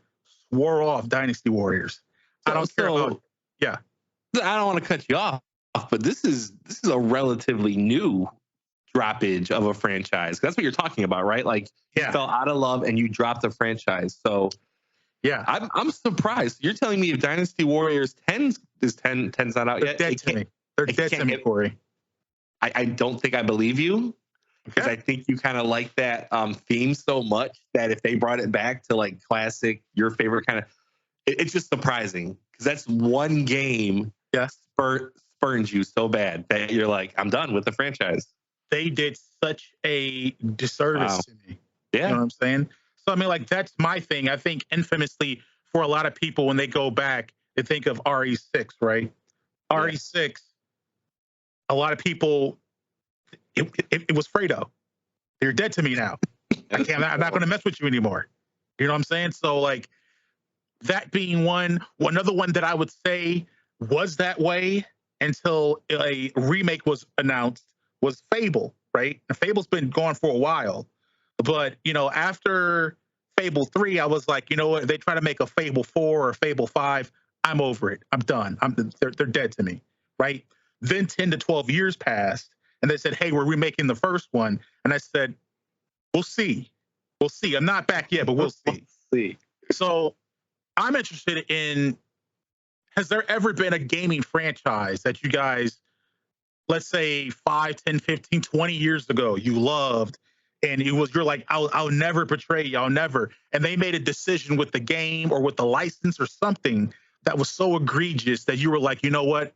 swore off Dynasty Warriors. I don't care about. Yeah, I don't want to cut you off, but this is a relatively new droppage of a franchise. That's what you're talking about, right? Like you fell out of love and you dropped the franchise. So yeah, I'm surprised. You're telling me if Dynasty Warriors 10's Is 10's not out They're yet? dead to me. They're dead to me, Corey. I don't think I believe you, because I think you kind of like that theme so much that if they brought it back to like classic, your favorite kind of, it's just surprising, because that's one game spurns you so bad that you're like, I'm done with the franchise. They did such a disservice to me. Yeah. You know what I'm saying? So, I mean, like, that's my thing. I think infamously for a lot of people, when they go back, they think of RE6, right? Yeah. RE6, a lot of people, it was Fredo. You're dead to me now. I'm not going to mess with you anymore. You know what I'm saying? So, like, that being one, another one that I would say was that way until a remake was announced was Fable, right? And Fable's been going for a while. But, you know, after Fable 3, I was like, you know what? They try to make a Fable 4 or Fable 5. I'm over it. I'm done. They're dead to me, right? Then 10 to 12 years passed, and they said, hey, we're remaking the first one. And I said, we'll see. We'll see. I'm not back yet, but we'll see. So I'm interested in, has there ever been a gaming franchise that you guys, let's say 5, 10, 15, 20 years ago, you loved, and you're like, I'll never betray you, I'll never. And they made a decision with the game or with the license or something that was so egregious that you were like, you know what?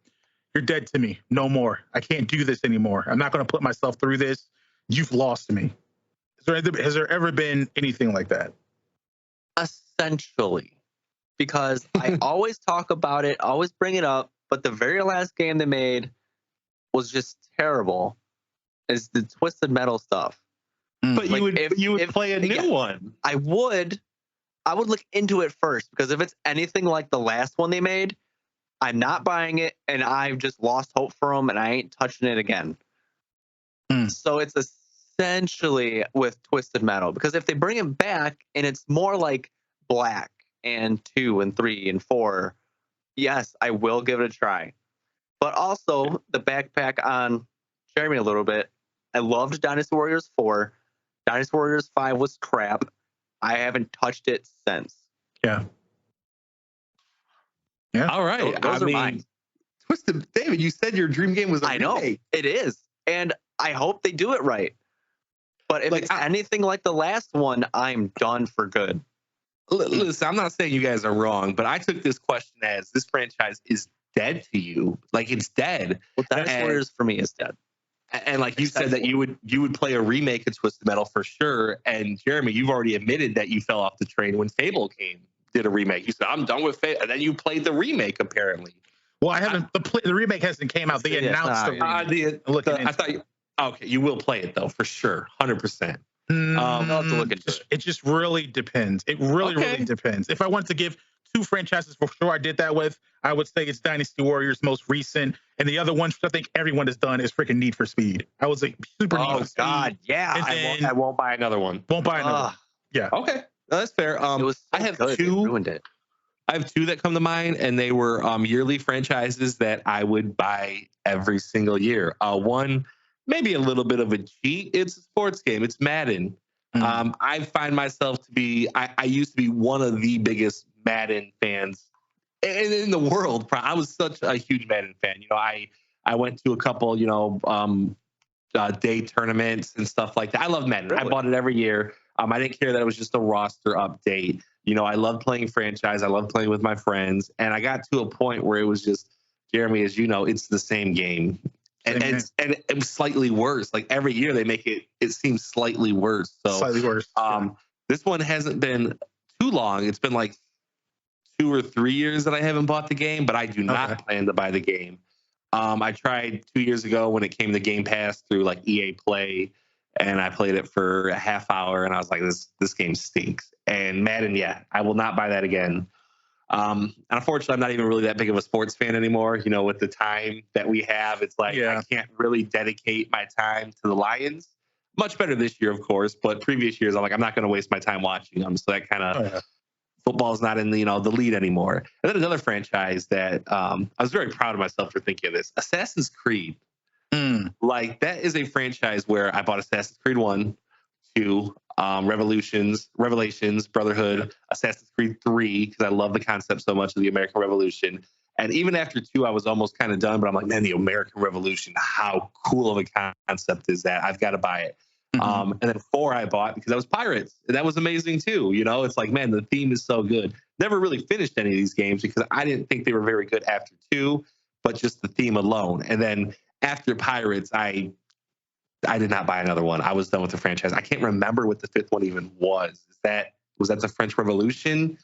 You're dead to me. No more. I can't do this anymore. I'm not going to put myself through this. You've lost me. Has there ever been anything like that? Essentially. Because I always talk about it, always bring it up, but the very last game they made was just terrible. Is the Twisted Metal stuff. But like, you would play a new one. I would look into it first, because if it's anything like the last one they made, I'm not buying it, and I've just lost hope for them, and I ain't touching it again. So it's essentially with Twisted Metal, because if they bring it back and it's more like Black and 2 and 3 and 4, yes, I will give it a try. But also the backpack on Jeremy a little bit. I loved Dynasty Warriors 4. Dynasty Warriors 5 was crap. I haven't touched it since. Yeah. All right. Those are mine. Twisted, David, you said your dream game was a remake. I know. It is. And I hope they do it right. But if it's anything like the last one, I'm done for good. Listen, I'm not saying you guys are wrong, but I took this question as this franchise is dead to you. Like, it's dead. Well, Dynasty Warriors for me is dead. And like you said that you would play a remake of Twisted Metal for sure. And Jeremy, you've already admitted that you fell off the train when Fable did a remake. You said, I'm done with Fable. And then you played the remake, apparently. Well, I haven't. The remake hasn't came out. They announced the remake. I thought okay, you will play it though, for sure. 100%. I'll have to look into it. It just really depends. It really depends. If I want to give two franchises for sure I did that with, I would say it's Dynasty Warriors, most recent. And the other one, I think everyone has done, is freaking Need for Speed. I was like super Need for Speed. Oh, God, yeah. I won't buy another one. Won't buy another one. Yeah. Okay. That's fair. It was so I have good. two. It ruined it. I have two that come to mind, and they were yearly franchises that I would buy every single year. One, maybe a little bit of a cheat. It's a sports game. It's Madden. I find myself to be, I used to be one of the biggest Madden fans in the world. I was such a huge Madden fan. You know, I went to a couple, day tournaments and stuff like that. I love Madden. Really? I bought it every year. I didn't care that it was just a roster update. You know, I love playing franchise. I love playing with my friends. And I got to a point where it was just, Jeremy, as you know, it's the same game. And it was slightly worse. Like every year they make it seems slightly worse. So slightly worse. This one hasn't been too long. It's been like 2 or 3 years that I haven't bought the game, but I do not plan to buy the game. I tried 2 years ago when it came to Game Pass through like EA Play, and I played it for a half hour, and I was like, this game stinks. And Madden, I will not buy that again. And unfortunately, I'm not even really that big of a sports fan anymore. You know, with the time that we have, it's like I can't really dedicate my time to the Lions. Much better this year, of course, but previous years, I'm like, I'm not going to waste my time watching them. So that kind of football's not in the lead anymore. And then another franchise that I was very proud of myself for thinking of this, Assassin's Creed. Like, that is a franchise where I bought Assassin's Creed 1, 2. Revelations, Brotherhood, Assassin's Creed 3, because I love the concept so much of the American Revolution. And even after 2, I was almost kind of done, but I'm like, man, the American Revolution, how cool of a concept is that? I've got to buy it. And then 4 I bought because I was Pirates, and that was amazing too. You know, it's like, man, the theme is so good. Never really finished any of these games because I didn't think they were very good after 2, but just the theme alone. And then after Pirates, I did not buy another one. I was done with the franchise. I can't remember what the 5th one even was. Was that the French Revolution?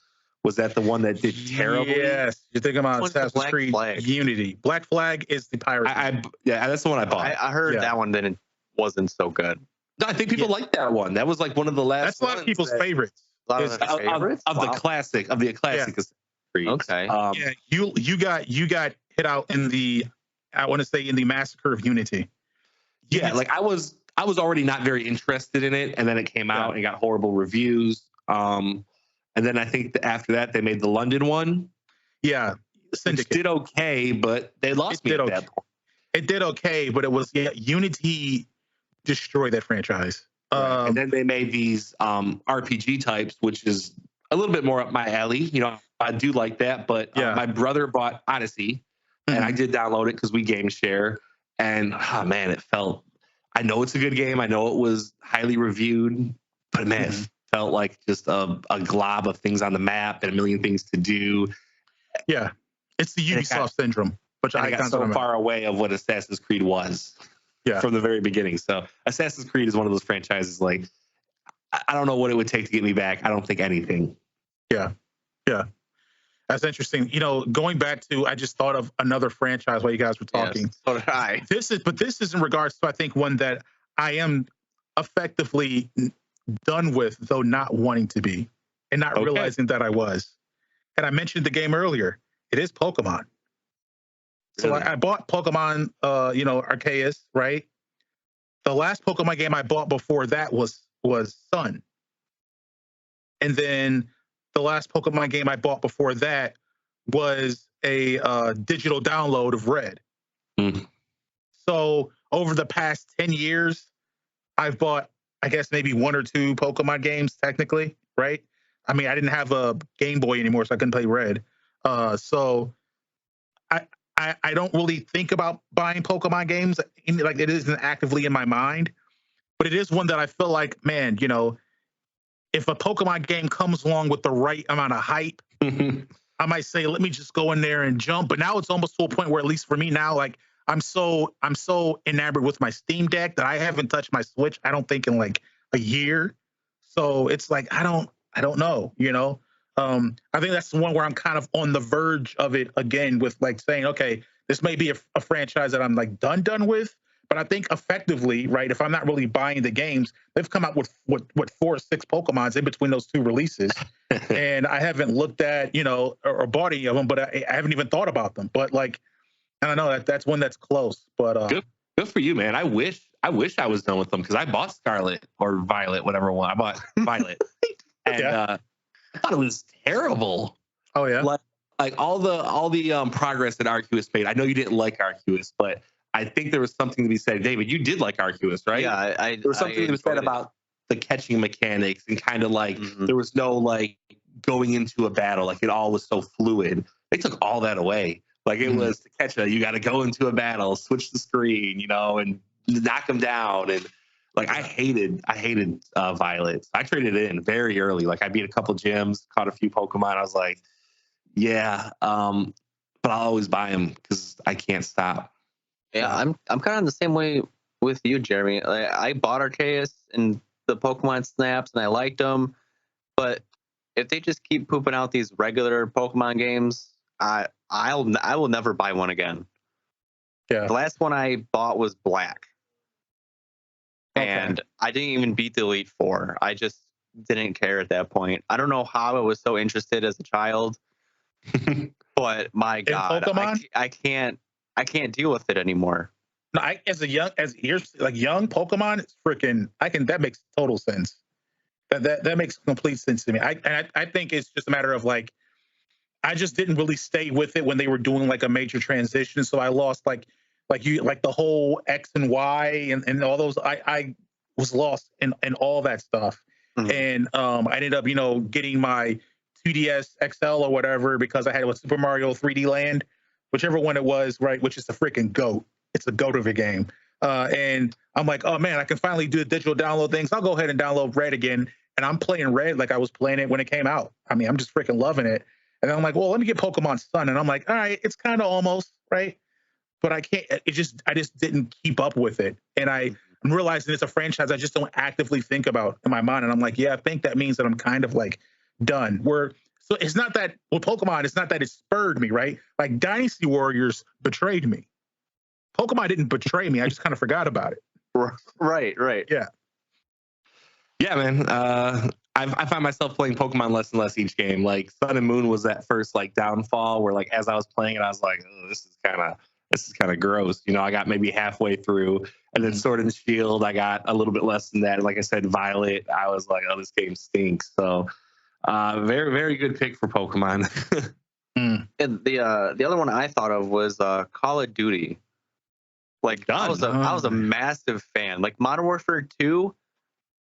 Was that the one that did terribly? Yes, you're thinking about Assassin's Creed Unity. Black Flag is the pirate. Yeah, that's the one I bought. I heard that one then it wasn't so good. No, I think people like that one. That was like one of the last. That's a lot of people's favorites. A lot of favorites of the classic Assassin's Creed. Okay. Yeah, you got hit out in the, I want to say, in the Massacre of Unity. Yeah, like I was already not very interested in it, and then it came out and got horrible reviews. And then I think after that they made the London one. Yeah, Syndicate. Which did okay, but they lost me at that point. It did okay, but it was Unity destroyed that franchise. Right. And then they made these RPG types, which is a little bit more up my alley. You know, I do like that, but my brother bought Odyssey, and I did download it because we game share. And man, it felt. I know it's a good game. I know it was highly reviewed, but man, it felt like just a glob of things on the map and a million things to do. Yeah, it's the Ubisoft syndrome, which I got so far away of what Assassin's Creed was. Yeah, from the very beginning. So Assassin's Creed is one of those franchises. Like, I don't know what it would take to get me back. I don't think anything. Yeah. That's interesting. You know, going back to, I just thought of another franchise while you guys were talking. Yes, so did I. This is in regards to, I think, one that I am effectively done with, though not wanting to be, and not realizing that I was. And I mentioned the game earlier. It is Pokemon. So I bought Pokemon, Arceus, right? The last Pokemon game I bought before that was Sun. And then the last Pokemon game I bought before that was a digital download of Red. So over the past 10 years, I've bought, I guess, maybe 1 or 2 Pokemon games, technically, right? I mean, I didn't have a Game Boy anymore, so I couldn't play Red. So I don't really think about buying Pokemon games. Like, it isn't actively in my mind, but it is one that I feel like, man, you know, if a Pokemon game comes along with the right amount of hype, I might say, let me just go in there and jump. But now it's almost to a point where, at least for me now, like I'm so enamored with my Steam Deck that I haven't touched my Switch, I don't think, in like a year. So it's like, I don't know, you know. I think that's the one where I'm kind of on the verge of it again, with like saying, okay, this may be a franchise that I'm like done with. But I think effectively, right, if I'm not really buying the games, they've come out with 4 or 6 Pokemons in between those 2 releases. And I haven't looked at, you know, or bought any of them, but I haven't even thought about them. But like, I don't know, that's one that's close. But good for you, man. I wish I was done with them, because I bought Scarlet or Violet, whatever one. I bought Violet. And I thought it was terrible. Oh yeah. Like all the progress that Arceus made. I know you didn't like Arceus, but I think there was something to be said. David, you did like Arceus, right? Yeah, there was something to be said about the catching mechanics, and kind of like there was no like going into a battle. Like, it all was so fluid. They took all that away. Like, it was to catch you got to go into a battle, switch the screen, you know, and knock them down. And like, I hated Violet. I traded it in very early. Like, I beat a couple gyms, caught a few Pokemon. I was like, yeah, but I'll always buy them because I can't stop. Yeah, I'm kind of in the same way with you, Jeremy. Like, I bought Arceus and the Pokemon Snaps, and I liked them. But if they just keep pooping out these regular Pokemon games, I will never buy one again. Yeah. The last one I bought was Black. And I didn't even beat the Elite Four. I just didn't care at that point. I don't know how I was so interested as a child, but my God, I can't deal with it anymore. No, young Pokemon, it's freaking. That makes total sense. That makes complete sense to me. I think it's just a matter of like, I just didn't really stay with it when they were doing like a major transition, so I lost like the whole X and Y and all those. I was lost in all that stuff, and I ended up, getting my 2DS XL or whatever because I had it with Super Mario 3D Land, whichever one it was, right? Which is a freaking goat. It's a goat of a game. And I'm like, oh man, I can finally do the digital download things. I'll go ahead and download Red again. And I'm playing Red like I was playing it when it came out. I mean, I'm just freaking loving it. And then I'm like, well, let me get Pokemon Sun. And I'm like, all right, it's kind of almost right, but I can't. I just didn't keep up with it. And I'm realizing it's a franchise I just don't actively think about in my mind. And I'm like, yeah, I think that means that I'm kind of like done. So it's not that with Pokemon, it's not that it spurred me, right? Like Dynasty Warriors betrayed me. Pokemon didn't betray me. I just kind of forgot about it. Right. Yeah. Yeah, man. I find myself playing Pokemon less and less each game. Like Sun and Moon was that first like downfall where like as I was playing it, I was like, oh, this is kind of gross. I got maybe halfway through, and then Sword and Shield, I got a little bit less than that. And like I said, Violet, I was like, oh, this game stinks. So very, very good pick for Pokemon. And the other one I thought of was Call of Duty. Like I was a massive fan. Like Modern Warfare 2,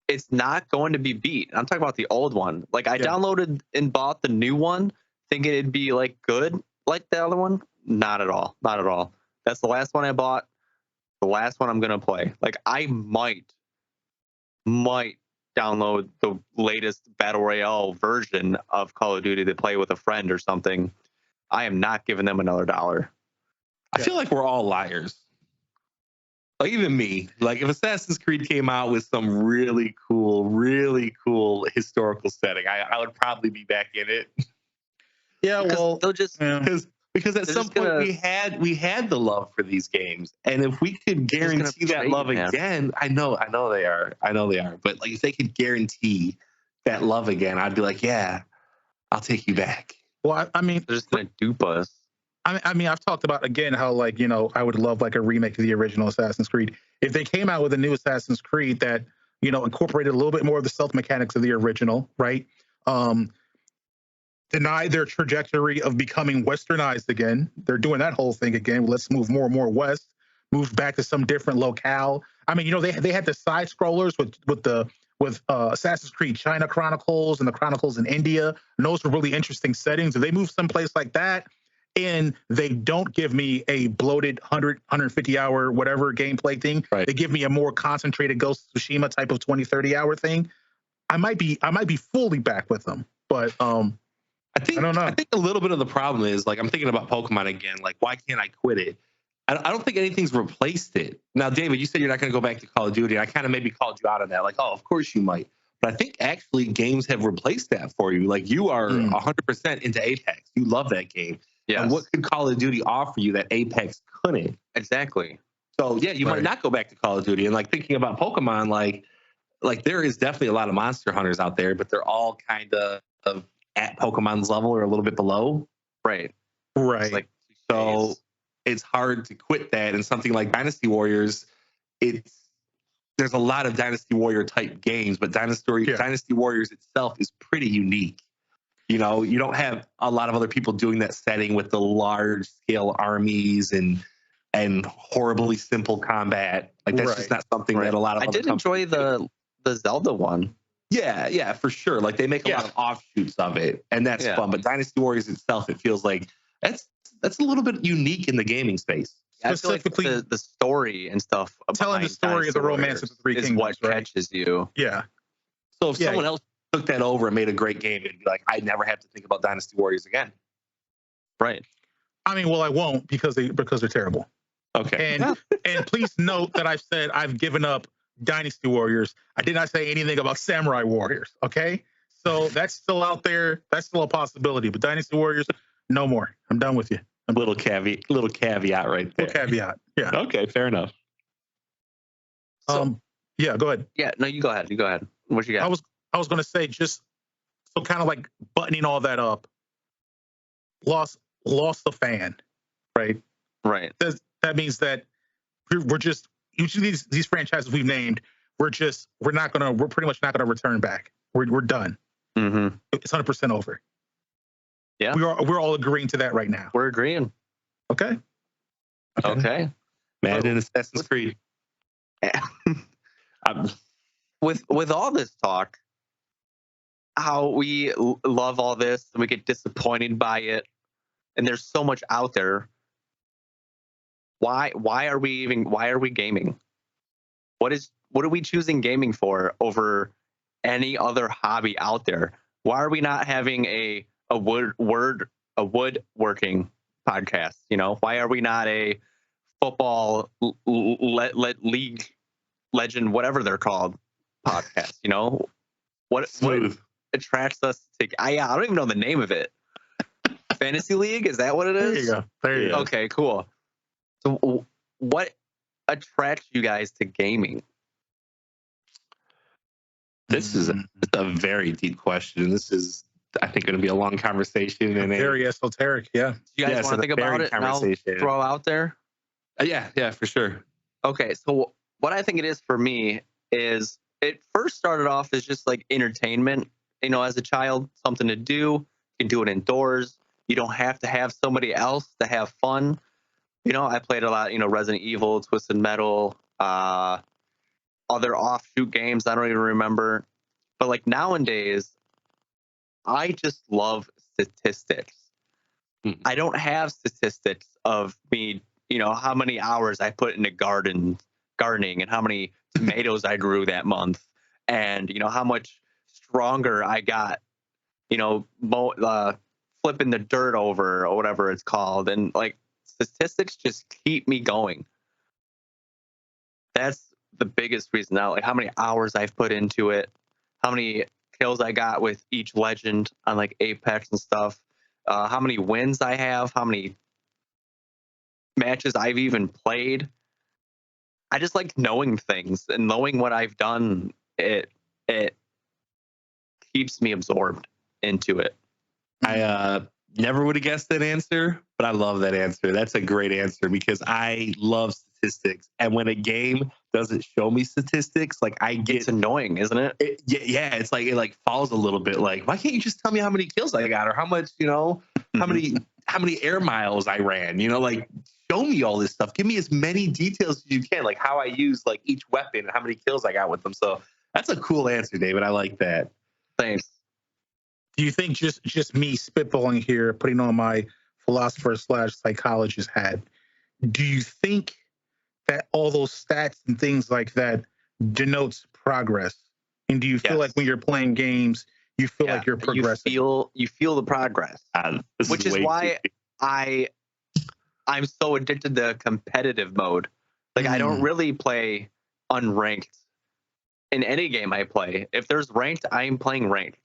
it's not going to be beat. I'm talking about the old one. Like I downloaded and bought the new one thinking it'd be like good like the other one. Not at all. That's the last one I bought. The last one I'm going to play. Like I might download the latest Battle Royale version of Call of Duty to play with a friend or something. I am not giving them another $1. I feel like we're all liars. Like even me, like if Assassin's Creed came out with some really cool historical setting, I would probably be back in it. Yeah, well, they'll just because at some point we had the love for these games, and if we could guarantee that love again, I know they are, but like if they could guarantee that love again, I'd be like, yeah, I'll take you back. Well, I mean, they're just gonna dupe us. I mean, I've talked about again how like I would love like a remake of the original Assassin's Creed. If they came out with a new Assassin's Creed that incorporated a little bit more of the stealth mechanics of the original, right? Deny their trajectory of becoming westernized again. They're doing that whole thing again. Let's move more and more west. Move back to some different locale. I mean, they had the side scrollers with Assassin's Creed China Chronicles and the Chronicles in India. And those were really interesting settings. If they move someplace like that, and they don't give me a bloated 150 hour whatever gameplay thing, right. They give me a more concentrated Ghost of Tsushima type of 20-30 hour thing, I might be fully back with them. But I don't know. I think a little bit of the problem is like I'm thinking about Pokemon again. Like, why can't I quit it? I don't think anything's replaced it. Now, David, you said you're not going to go back to Call of Duty. I kind of maybe called you out on that. Like, oh, of course you might. But I think actually games have replaced that for you. Like you are 100% into Apex. You love that game. Yes. And what could Call of Duty offer you that Apex couldn't? Exactly. So yeah, you might not go back to Call of Duty. And like thinking about Pokemon, like there is definitely a lot of monster hunters out there, but they're all kind of at Pokemon's level or a little bit below. Right. So it's hard to quit that. And something like Dynasty Warriors, there's a lot of Dynasty Warrior type games, but Dynasty Warriors itself is pretty unique. You don't have a lot of other people doing that setting with the large scale armies and horribly simple combat. Like that's just not something that a lot of. I did enjoy the Zelda one. Yeah, for sure. Like they make a lot of offshoots of it, and that's fun. But Dynasty Warriors itself, it feels like that's a little bit unique in the gaming space. Specifically, like the story and stuff. Telling the story of the romance of the Three Kingdoms is what catches you. Yeah. So if someone else took that over and made a great game, it'd be like, I never have to think about Dynasty Warriors again. Right. I mean, well, I won't because they're terrible. Okay. And please note that I've said I've given up Dynasty Warriors. I did not say anything about Samurai Warriors. Okay. So that's still out there. That's still a possibility. But Dynasty Warriors, no more. I'm done with you. Little caveat right there. Little caveat. Yeah. Okay, fair enough. Yeah, go ahead. Yeah, no, you go ahead. What you got? I was going to say, just so kind of like buttoning all that up, lost the fan, right? Right. That means that we're just, each of these franchises we've named, we're pretty much not going to return back. We're done. Mm-hmm. It's 100% over. Yeah. We're all agreeing to that right now. We're agreeing. Okay. Mad in Assassin's Creed. With all this talk, how we love all this and we get disappointed by it, and there's so much out there. Why are we gaming? What are we choosing gaming for over any other hobby out there? Why are we not having a woodworking podcast? You know, why are we not a football league legend, whatever they're called, podcast? You know, what attracts us to? I don't even know the name of it. Fantasy League, is that what it is? There you go. Okay, cool. So what attracts you guys to gaming? This is a very deep question. This is, I think, going to be a long conversation and very esoteric. Yeah. Do you guys want to think about it and I'll throw out there? Yeah, for sure. Okay, so what I think it is for me is it first started off as just like entertainment. You know, as a child, something to do. You can do it indoors. You don't have to have somebody else to have fun. You know, I played a lot, you know, Resident Evil, Twisted Metal, other offshoot games I don't even remember. But like nowadays, I just love statistics. Mm-hmm. I don't have statistics of me, you know, how many hours I put into gardening and how many tomatoes I grew that month, and you know how much stronger I got, you know, flipping the dirt over or whatever it's called. And like statistics just keep me going. That's the biggest reason now, like how many hours I've put into it, how many kills I got with each legend on like Apex and stuff, how many wins I have, how many matches I've even played. I just like knowing things and knowing what I've done. It keeps me absorbed into it. I never would have guessed that answer, but I love that answer. That's a great answer because I love statistics. And when a game doesn't show me statistics, like it's annoying, isn't it? Yeah, it's like it falls a little bit. Like, why can't you just tell me how many kills I got or how much, you know, how many air miles I ran? You know, like show me all this stuff. Give me as many details as you can, like how I use like each weapon and how many kills I got with them. So that's a cool answer, David. I like that. Thanks. Do you think just me spitballing here, putting on my philosopher/psychologist hat, do you think that all those stats and things like that denotes progress? And do you feel like when you're playing games, you feel like you're progressing? You feel the progress, which is why I'm so addicted to competitive mode. Like I don't really play unranked in any game I play. If there's ranked, I'm playing ranked.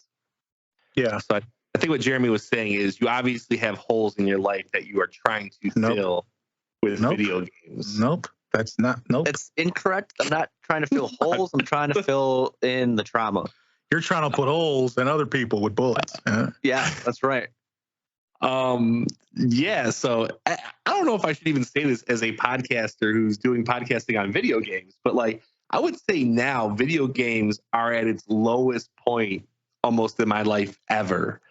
Yeah. So I think what Jeremy was saying is you obviously have holes in your life that you are trying to fill with video games. Nope. That's not. Nope. It's incorrect. I'm not trying to fill holes. I'm trying to fill in the trauma. You're trying to put holes in other people with bullets. Yeah, that's right. Yeah. So I don't know if I should even say this as a podcaster who's doing podcasting on video games, but like I would say now video games are at its lowest point almost in my life ever.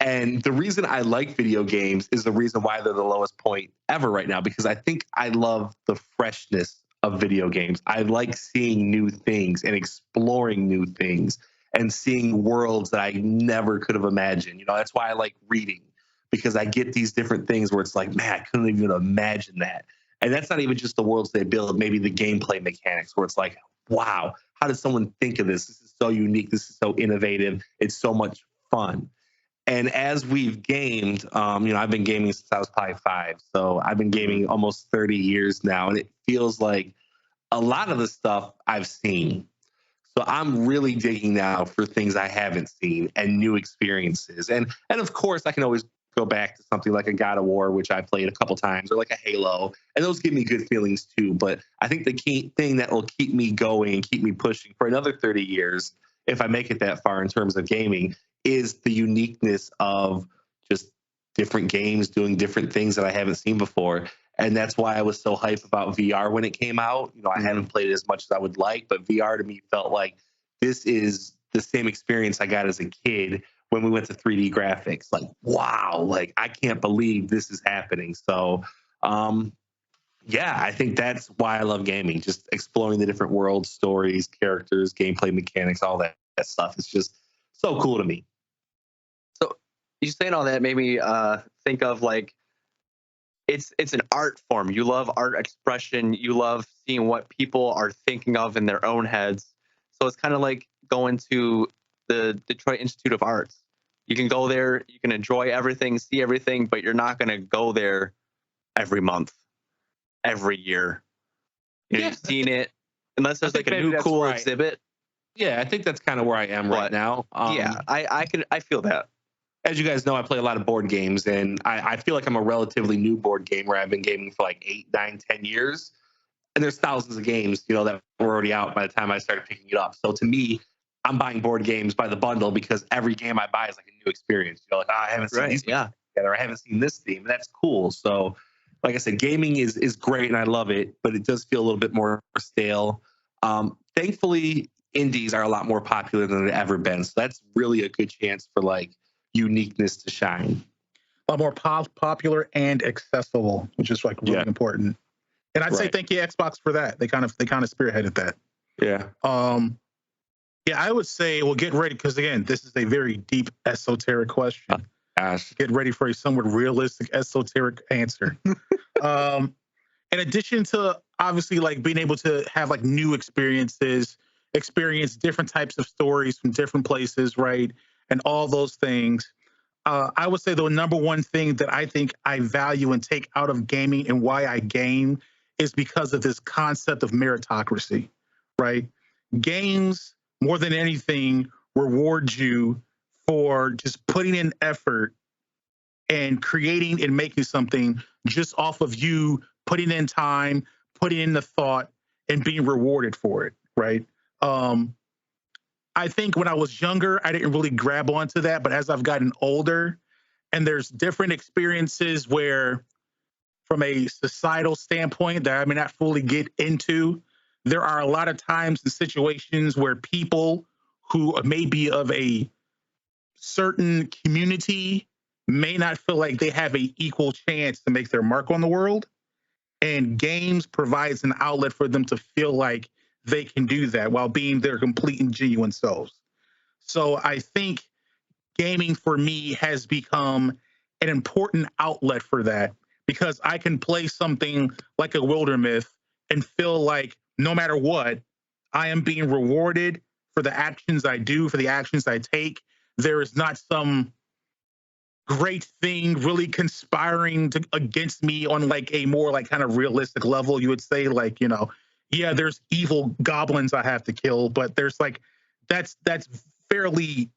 And the reason I like video games is the reason why they're the lowest point ever right now, because I think I love the freshness of video games. I like seeing new things and exploring new things and seeing worlds that I never could have imagined. You know, that's why I like reading, because I get these different things where it's like, man, I couldn't even imagine that. And that's not even just the worlds they build, maybe the gameplay mechanics where it's like, wow, how did someone think of this? This is so unique. This is so innovative. It's so much fun. And as we've gamed, you know, I've been gaming since I was probably 5. So I've been gaming almost 30 years now. And it feels like a lot of the stuff I've seen. So I'm really digging now for things I haven't seen and new experiences. And of course, I can always go back to something like a God of War, which I played a couple times, or like a Halo. And those give me good feelings too. But I think the key thing that will keep me going and keep me pushing for another 30 years, if I make it that far in terms of gaming, is the uniqueness of just different games doing different things that I haven't seen before. And that's why I was so hyped about VR when it came out. You know, I haven't played it as much as I would like, but VR to me felt like this is the same experience I got as a kid when we went to 3D graphics. Like, wow, like I can't believe this is happening. So, yeah, I think that's why I love gaming, just exploring the different worlds, stories, characters, gameplay mechanics, all that stuff. It's just so cool to me. So you saying all that made me think of like it's an art form. You love art expression. You love seeing what people are thinking of in their own heads. So it's kind of like going to the Detroit Institute of Arts. You can go there, you can enjoy everything, see everything, but you're not going to go there every month, every year. You've seen it, unless there's like a new cool exhibit. Yeah, I think that's kind of where I am right now. I feel that. As you guys know, I play a lot of board games, and I feel like I'm a relatively new board gamer. I've been gaming for like 8, 9, 10 years, and there's thousands of games, that were already out by the time I started picking it up. So to me, I'm buying board games by the bundle because every game I buy is like a new experience. Like, I haven't seen these together, or I haven't seen this theme. That's cool. So, like I said, gaming is great, and I love it, but it does feel a little bit more stale. Thankfully, indies are a lot more popular than they've ever been. So that's really a good chance for like uniqueness to shine. A lot more popular and accessible, which is like really important. And I'd say thank you Xbox for that. They kind of spearheaded that. Yeah. I would say, well, get ready, because again, this is a very deep esoteric question. Get ready for a somewhat realistic esoteric answer. In addition to obviously like being able to have like new experiences, experience different types of stories from different places, right? And all those things. I would say the number one thing that I think I value and take out of gaming and why I game is because of this concept of meritocracy, right? Games, more than anything, reward you for just putting in effort and creating and making something just off of you putting in time, putting in the thought, and being rewarded for it, right? I think when I was younger, I didn't really grab onto that, but as I've gotten older, and there's different experiences where, from a societal standpoint that I may not fully get into, there are a lot of times and situations where people who may be of a certain community may not feel like they have an equal chance to make their mark on the world. And games provides an outlet for them to feel like they can do that while being their complete and genuine selves. So I think gaming for me has become an important outlet for that, because I can play something like a Wildermyth and feel like no matter what, I am being rewarded for the actions I do, for the actions I take. There is not some great thing really conspiring against me on like a more like kind of realistic level. You would say like, there's evil goblins I have to kill, but there's like, that's fairly,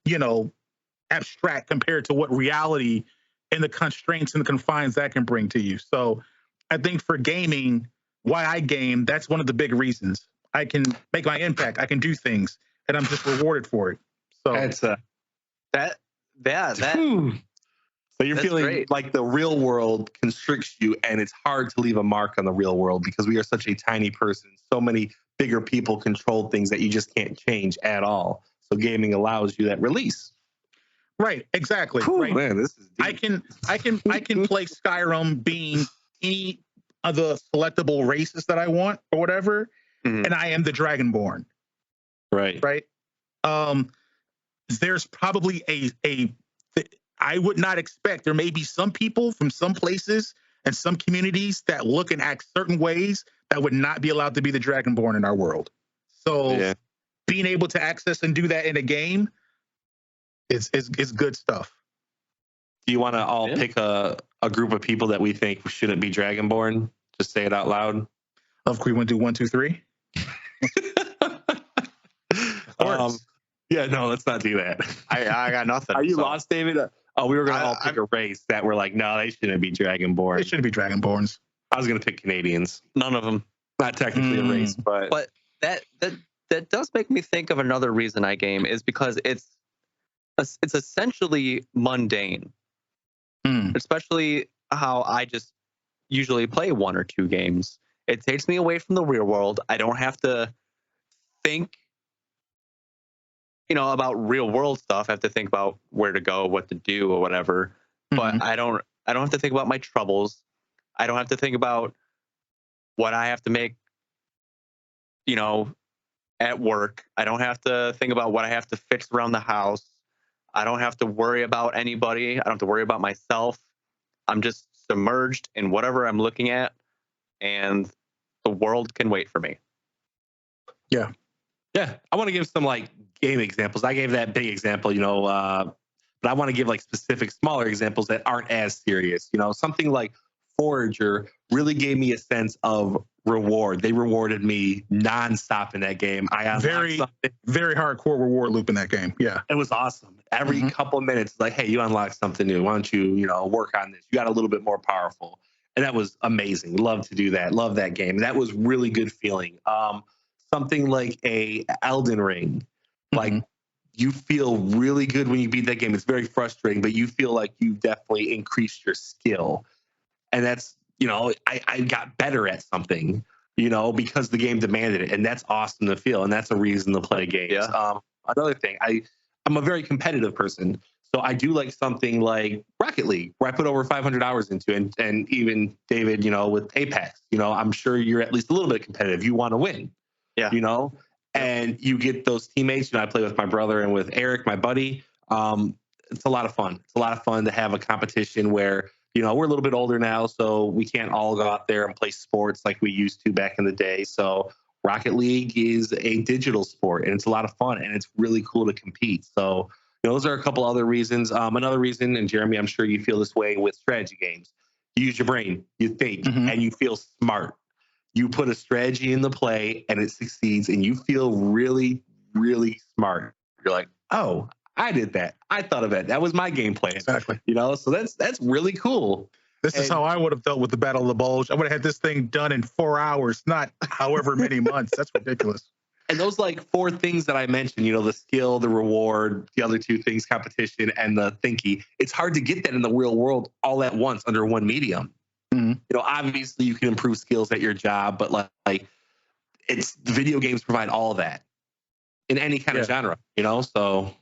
abstract compared to what reality and the constraints and the confines that can bring to you. So I think for gaming, why I game, that's one of the big reasons. I can make my impact. I can do things, and I'm just rewarded for it. So that's that. So you're feeling great. Like the real world constricts you, and it's hard to leave a mark on the real world because we are such a tiny person. So many bigger people control things that you just can't change at all. So gaming allows you that release. Right, exactly. Whew, right. Man, this is deep. I can play Skyrim being any of the selectable races that I want or whatever, and I am the Dragonborn. Right. Right. There's probably I would not expect. There may be some people from some places and some communities that look and act certain ways that would not be allowed to be the Dragonborn in our world. So being able to access and do that in a game is good stuff. Do you want to all pick a group of people that we think shouldn't be Dragonborn? Just say it out loud. Of course, we want to do 1, 2, 3. Yeah, no, let's not do that. I got nothing. Are you lost, David? Oh, we were going to all pick a race that we're like, no, they shouldn't be Dragonborn. They shouldn't be Dragonborns. I was going to pick Canadians. None of them. Not technically a race, but that does make me think of another reason I game is because it's essentially mundane, especially how I just usually play 1 or 2 games. It takes me away from the real world. I don't have to think, about real world stuff. I have to think about where to go, what to do, or whatever. But I don't have to think about my troubles. I don't have to think about what I have to make, at work. I don't have to think about what I have to fix around the house. I don't have to worry about anybody. I don't have to worry about myself. I'm just submerged in whatever I'm looking at, and the world can wait for me. Yeah. Yeah. I want to give some like game examples. I gave that big example, but I want to give like specific smaller examples that aren't as serious. Something like Forager really gave me a sense of reward. They rewarded me nonstop in that game. I very hardcore reward loop in that game. Yeah, it was awesome. Every couple of minutes, like, hey, you unlocked something new. Why don't you, work on this? You got a little bit more powerful, and that was amazing. Love to do that. Love that game. That was really good feeling. Something like a Elden Ring, like. You feel really good when you beat that game. It's very frustrating, but you feel like you definitely increased your skill. And that's, I got better at something, because the game demanded it. And that's awesome to feel. And that's a reason to play games. Yeah. Another thing, I'm a very competitive person. So I do like something like Rocket League, where I put over 500 hours into it. And even David, with Apex, I'm sure you're at least a little bit competitive. You want to win. Yeah. And you get those teammates. I play with my brother and with Eric, my buddy. It's a lot of fun. It's a lot of fun to have a competition where, we're a little bit older now, so we can't all go out there and play sports like we used to back in the day. So Rocket League is a digital sport, and it's a lot of fun, and it's really cool to compete. So those are a couple other reasons. Another reason, and Jeremy, I'm sure you feel this way with strategy games. You use your brain, you think, and you feel smart. You put a strategy in the play and it succeeds and you feel really, really smart. You're like, oh, I did that. I thought of that. That was my game plan. Exactly. So that's really cool. This is how I would have dealt with the Battle of the Bulge. I would have had this thing done in 4 hours, not however many months. That's ridiculous. And those like 4 things that I mentioned, the skill, the reward, the other 2 things, competition, and the thinky. It's hard to get that in the real world all at once under one medium. Obviously you can improve skills at your job, but like it's the video games provide all of that in any kind of genre, so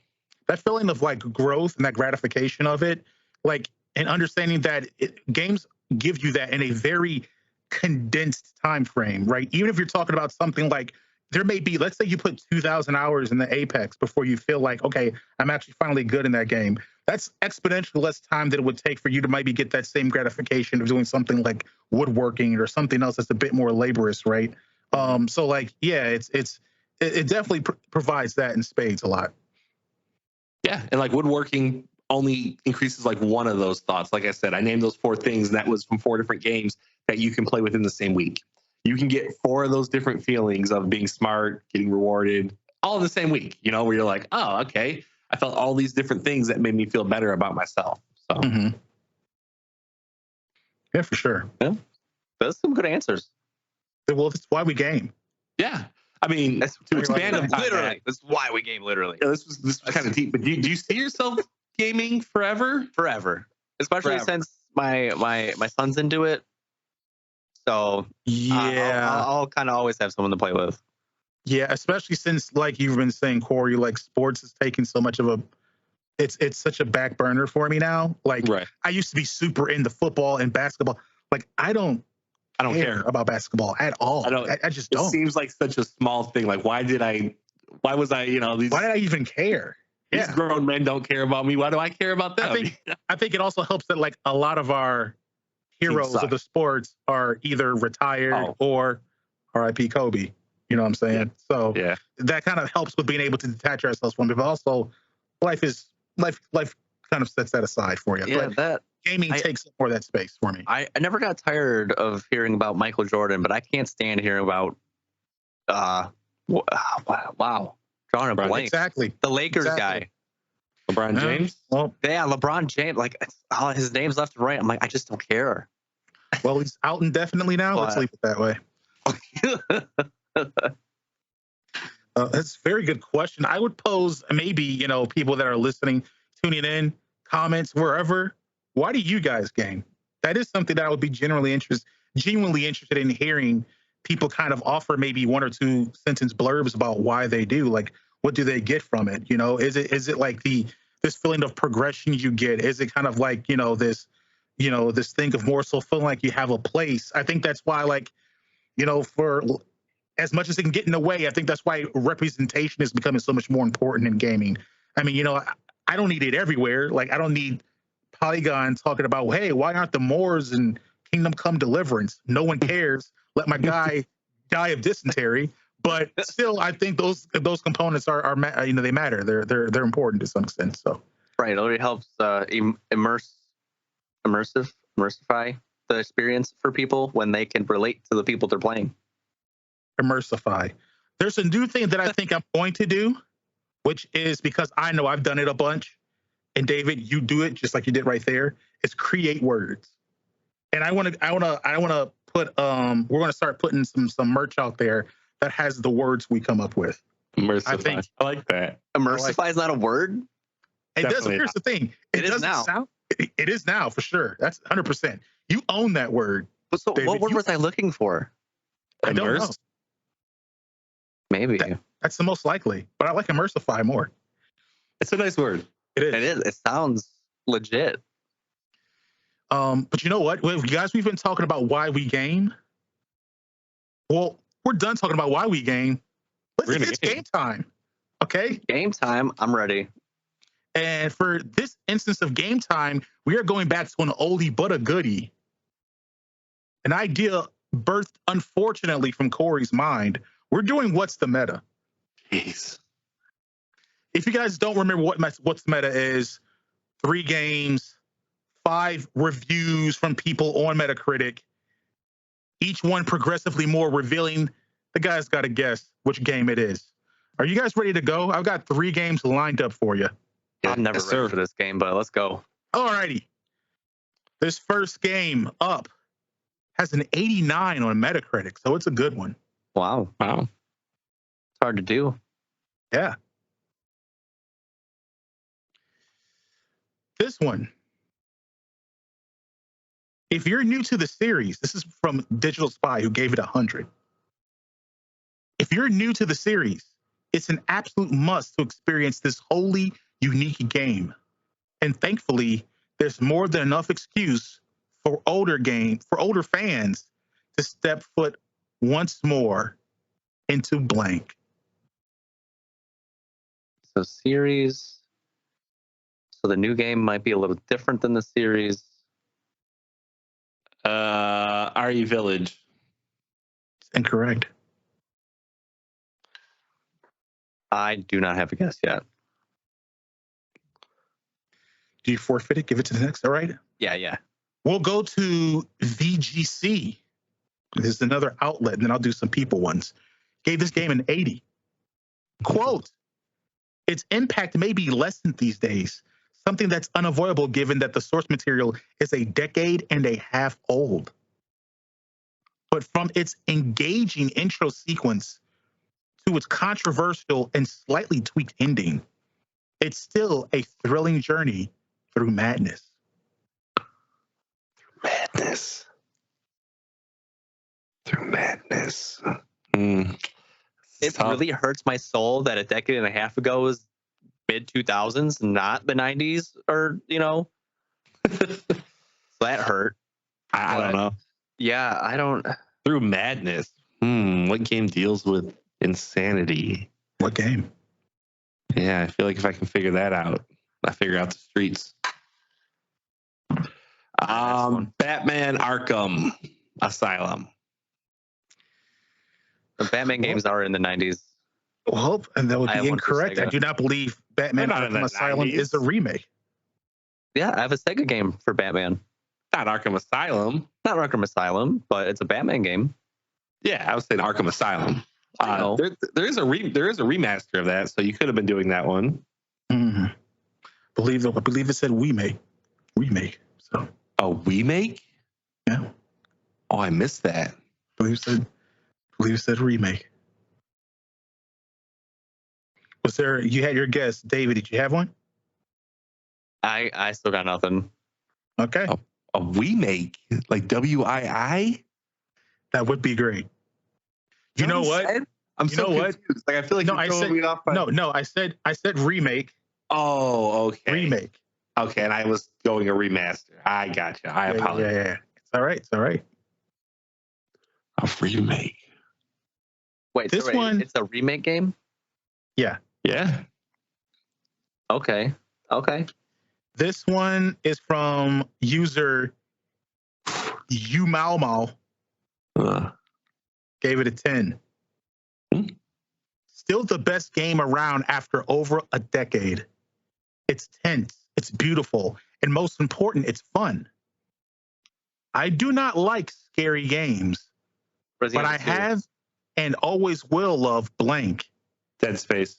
that feeling of like growth and that gratification of it, like, and understanding that games give you that in a very condensed time frame, right? Even if you're talking about something like there may be, let's say you put 2,000 hours in the Apex before you feel like, okay, I'm actually finally good in that game. That's exponentially less time than it would take for you to maybe get that same gratification of doing something like woodworking or something else that's a bit more laborious, right? So like, yeah, it definitely provides that in spades a lot. Yeah, and like woodworking only increases like one of those thoughts. Like I said, I named those 4 things, and that was from 4 different games that you can play within the same week. You can get 4 of those different feelings of being smart, getting rewarded, all in the same week, where you're like, oh, okay. I felt all these different things that made me feel better about myself. So, yeah, for sure. Yeah. Those are some good answers. Well, that's why we game. Yeah. I mean, to expand on literally, that's why we game. Literally, this was kind of deep. But do you see yourself gaming forever? Forever, especially since my son's into it. So yeah, I'll kind of always have someone to play with. Yeah, especially since, like you've been saying, Corey, like sports is taking so much of it's such a back burner for me now. Like I used to be super into football and basketball. Like I don't care about basketball at all. I just don't. It seems like such a small thing. Like why was I, why did I even care? These grown men don't care about me. Why do I care about them? I think it also helps that like a lot of our heroes of the sports are either retired or R.I.P. Kobe. You know what I'm saying? So that kind of helps with being able to detach ourselves from it. But also, life kind of sets that aside for you. Yeah, but gaming takes more of that space for me. I never got tired of hearing about Michael Jordan, but I can't stand hearing about wow. Drawing a blank. Exactly. The Lakers guy. LeBron James? Well, yeah, LeBron James. Like his name's left and right. I'm like, I just don't care. Well, he's out indefinitely now. Let's leave it that way. That's a very good question. I would pose maybe, people that are listening, tuning in, comments, wherever. Why do you guys game? That is something that I would be genuinely interested in hearing people kind of offer maybe 1 or 2 sentence blurbs about why they do. Like, what do they get from it? Is it like this feeling of progression you get? Is it kind of like, this thing of more so feeling like you have a place? I think that's why, like, for as much as it can get in the way, I think that's why representation is becoming so much more important in gaming. I mean, I don't need it everywhere. Like, I don't need Polygon talking about, hey, why aren't the Moors in Kingdom Come Deliverance? No one cares. Let my guy die of dysentery. But still, I think those components are they matter. They're important to some extent. So right, it already helps immersify the experience for people when they can relate to the people they're playing. Immersify. There's a new thing that I think I'm going to do, which is because I know I've done it a bunch, and David, you do it just like you did right there. It's create words, and I want to put we're going to start putting some merch out there that has the words we come up with. Immersify. I like that. Immersify is not a word. It does. Here's the thing. It is now. It is now for sure. That's 100%. You own that word. So David, what word was I looking for? I don't know. Maybe that's the most likely, but I like immersify more. It's a nice word. It is. It sounds legit. But you know what? Guys, we've been talking about why we game. Well, we're done talking about why we game. It's game time. Okay? Game time. I'm ready. And for this instance of game time, we are going back to an oldie but a goodie. An idea birthed, unfortunately, from Corey's mind. We're doing What's the Meta? Jeez. If you guys don't remember what's the meta is, 3 games, 5 reviews from people on Metacritic, each one progressively more revealing. The guy's got to guess which game it is. Are you guys ready to go? I've got 3 games lined up for you. I'm never ready for this game, but let's go. All righty. This first game up has an 89 on Metacritic, so it's a good one. Wow. It's hard to do. Yeah. This one. If you're new to the series, this is from Digital Spy, who gave it 100. If you're new to the series, it's an absolute must to experience this wholly unique game. And thankfully, there's more than enough excuse for older fans to step foot once more into blank. So series. So the new game might be a little different than the series. RE Village. It's incorrect. I do not have a guess yet. Do you forfeit it? Give it to the next, all right? Yeah. We'll go to VGC. This is another outlet, and then I'll do some people ones. Gave this game an 80. Quote, its impact may be lessened these days, something that's unavoidable given that the source material is a decade and a half old. But from its engaging intro sequence to its controversial and slightly tweaked ending, it's still a thrilling journey through madness. Through madness. It really hurts my soul that a decade and a half ago was mid 2000s, not the 90s, or so that hurt. I don't know. Yeah, I don't. Through madness. What game deals with insanity? What game? Yeah, I feel like if I can figure that out, I figure out the streets. Batman Arkham Asylum. The Batman games are in the 90s. Well, and that would be incorrect. I do not believe Batman Arkham Asylum is a remake. Yeah, I have a Sega game for Batman. Not Arkham Asylum. Not Arkham Asylum, but it's a Batman game. Yeah, I was saying Arkham Asylum. There is a remaster of that, so you could have been doing that one. Mm-hmm. I believe it said remake. So a remake? Yeah. Oh, I missed that. I believe it said remake. Was there? You had your guess, David. Did you have one? I still got nothing. Okay. A remake, like WII? That would be great. You know what? I'm so confused. Like I feel like you're throwing me off. No. I said remake. Oh, okay. Remake. Okay, and I was going a remaster. I gotcha. I apologize. Yeah. It's all right. A remake. Wait, this one. It's a remake game? Yeah. Yeah. Okay. Okay. This one is from user Umao. Gave it a 10. Still the best game around after over a decade. It's tense, it's beautiful, and most important, it's fun. I do not like scary games, but I have and always will love blank. Dead Space.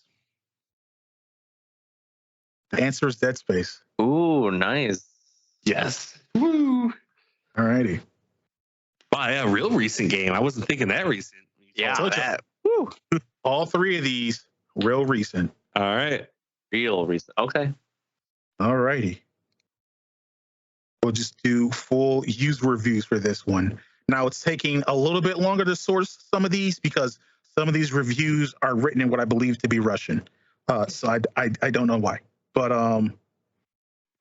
The answer is Dead Space. Ooh, nice. Yes. Woo. All righty. Wow, yeah, a real recent game. I wasn't thinking that recent. Yeah, Woo. All three of these, real recent. All right. Real recent. Okay. All righty. We'll just do full user reviews for this one. Now, it's taking a little bit longer to source some of these because some of these reviews are written in what I believe to be Russian. So I don't know why. But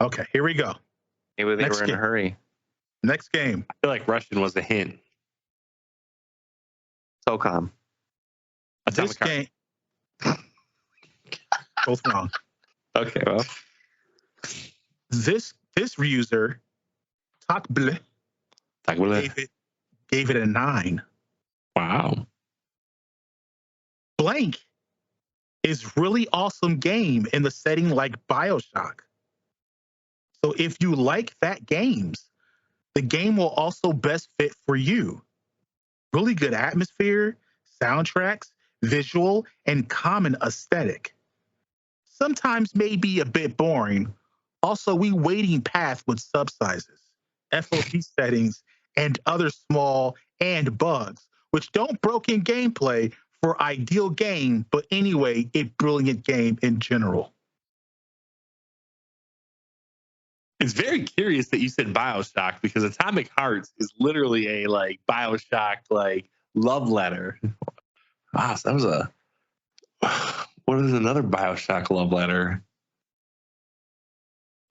okay, here we go. Maybe they were in a hurry. Next game. I feel like Russian was a hint. SOCOM. This game. Both wrong. Okay, well. This user, Takble, gave it a 9. Wow. Blank is really awesome game in the setting like BioShock. So if you like that games, the game will also best fit for you. Really good atmosphere, soundtracks, visual, and common aesthetic. Sometimes may be a bit boring. Also, we waiting path with subsizes, FOV settings, and other small and bugs, which don't broken gameplay for ideal game, but anyway, a brilliant game in general. It's very curious that you said BioShock because Atomic Hearts is literally a like BioShock like love letter. Wow, so that was a what is another BioShock love letter?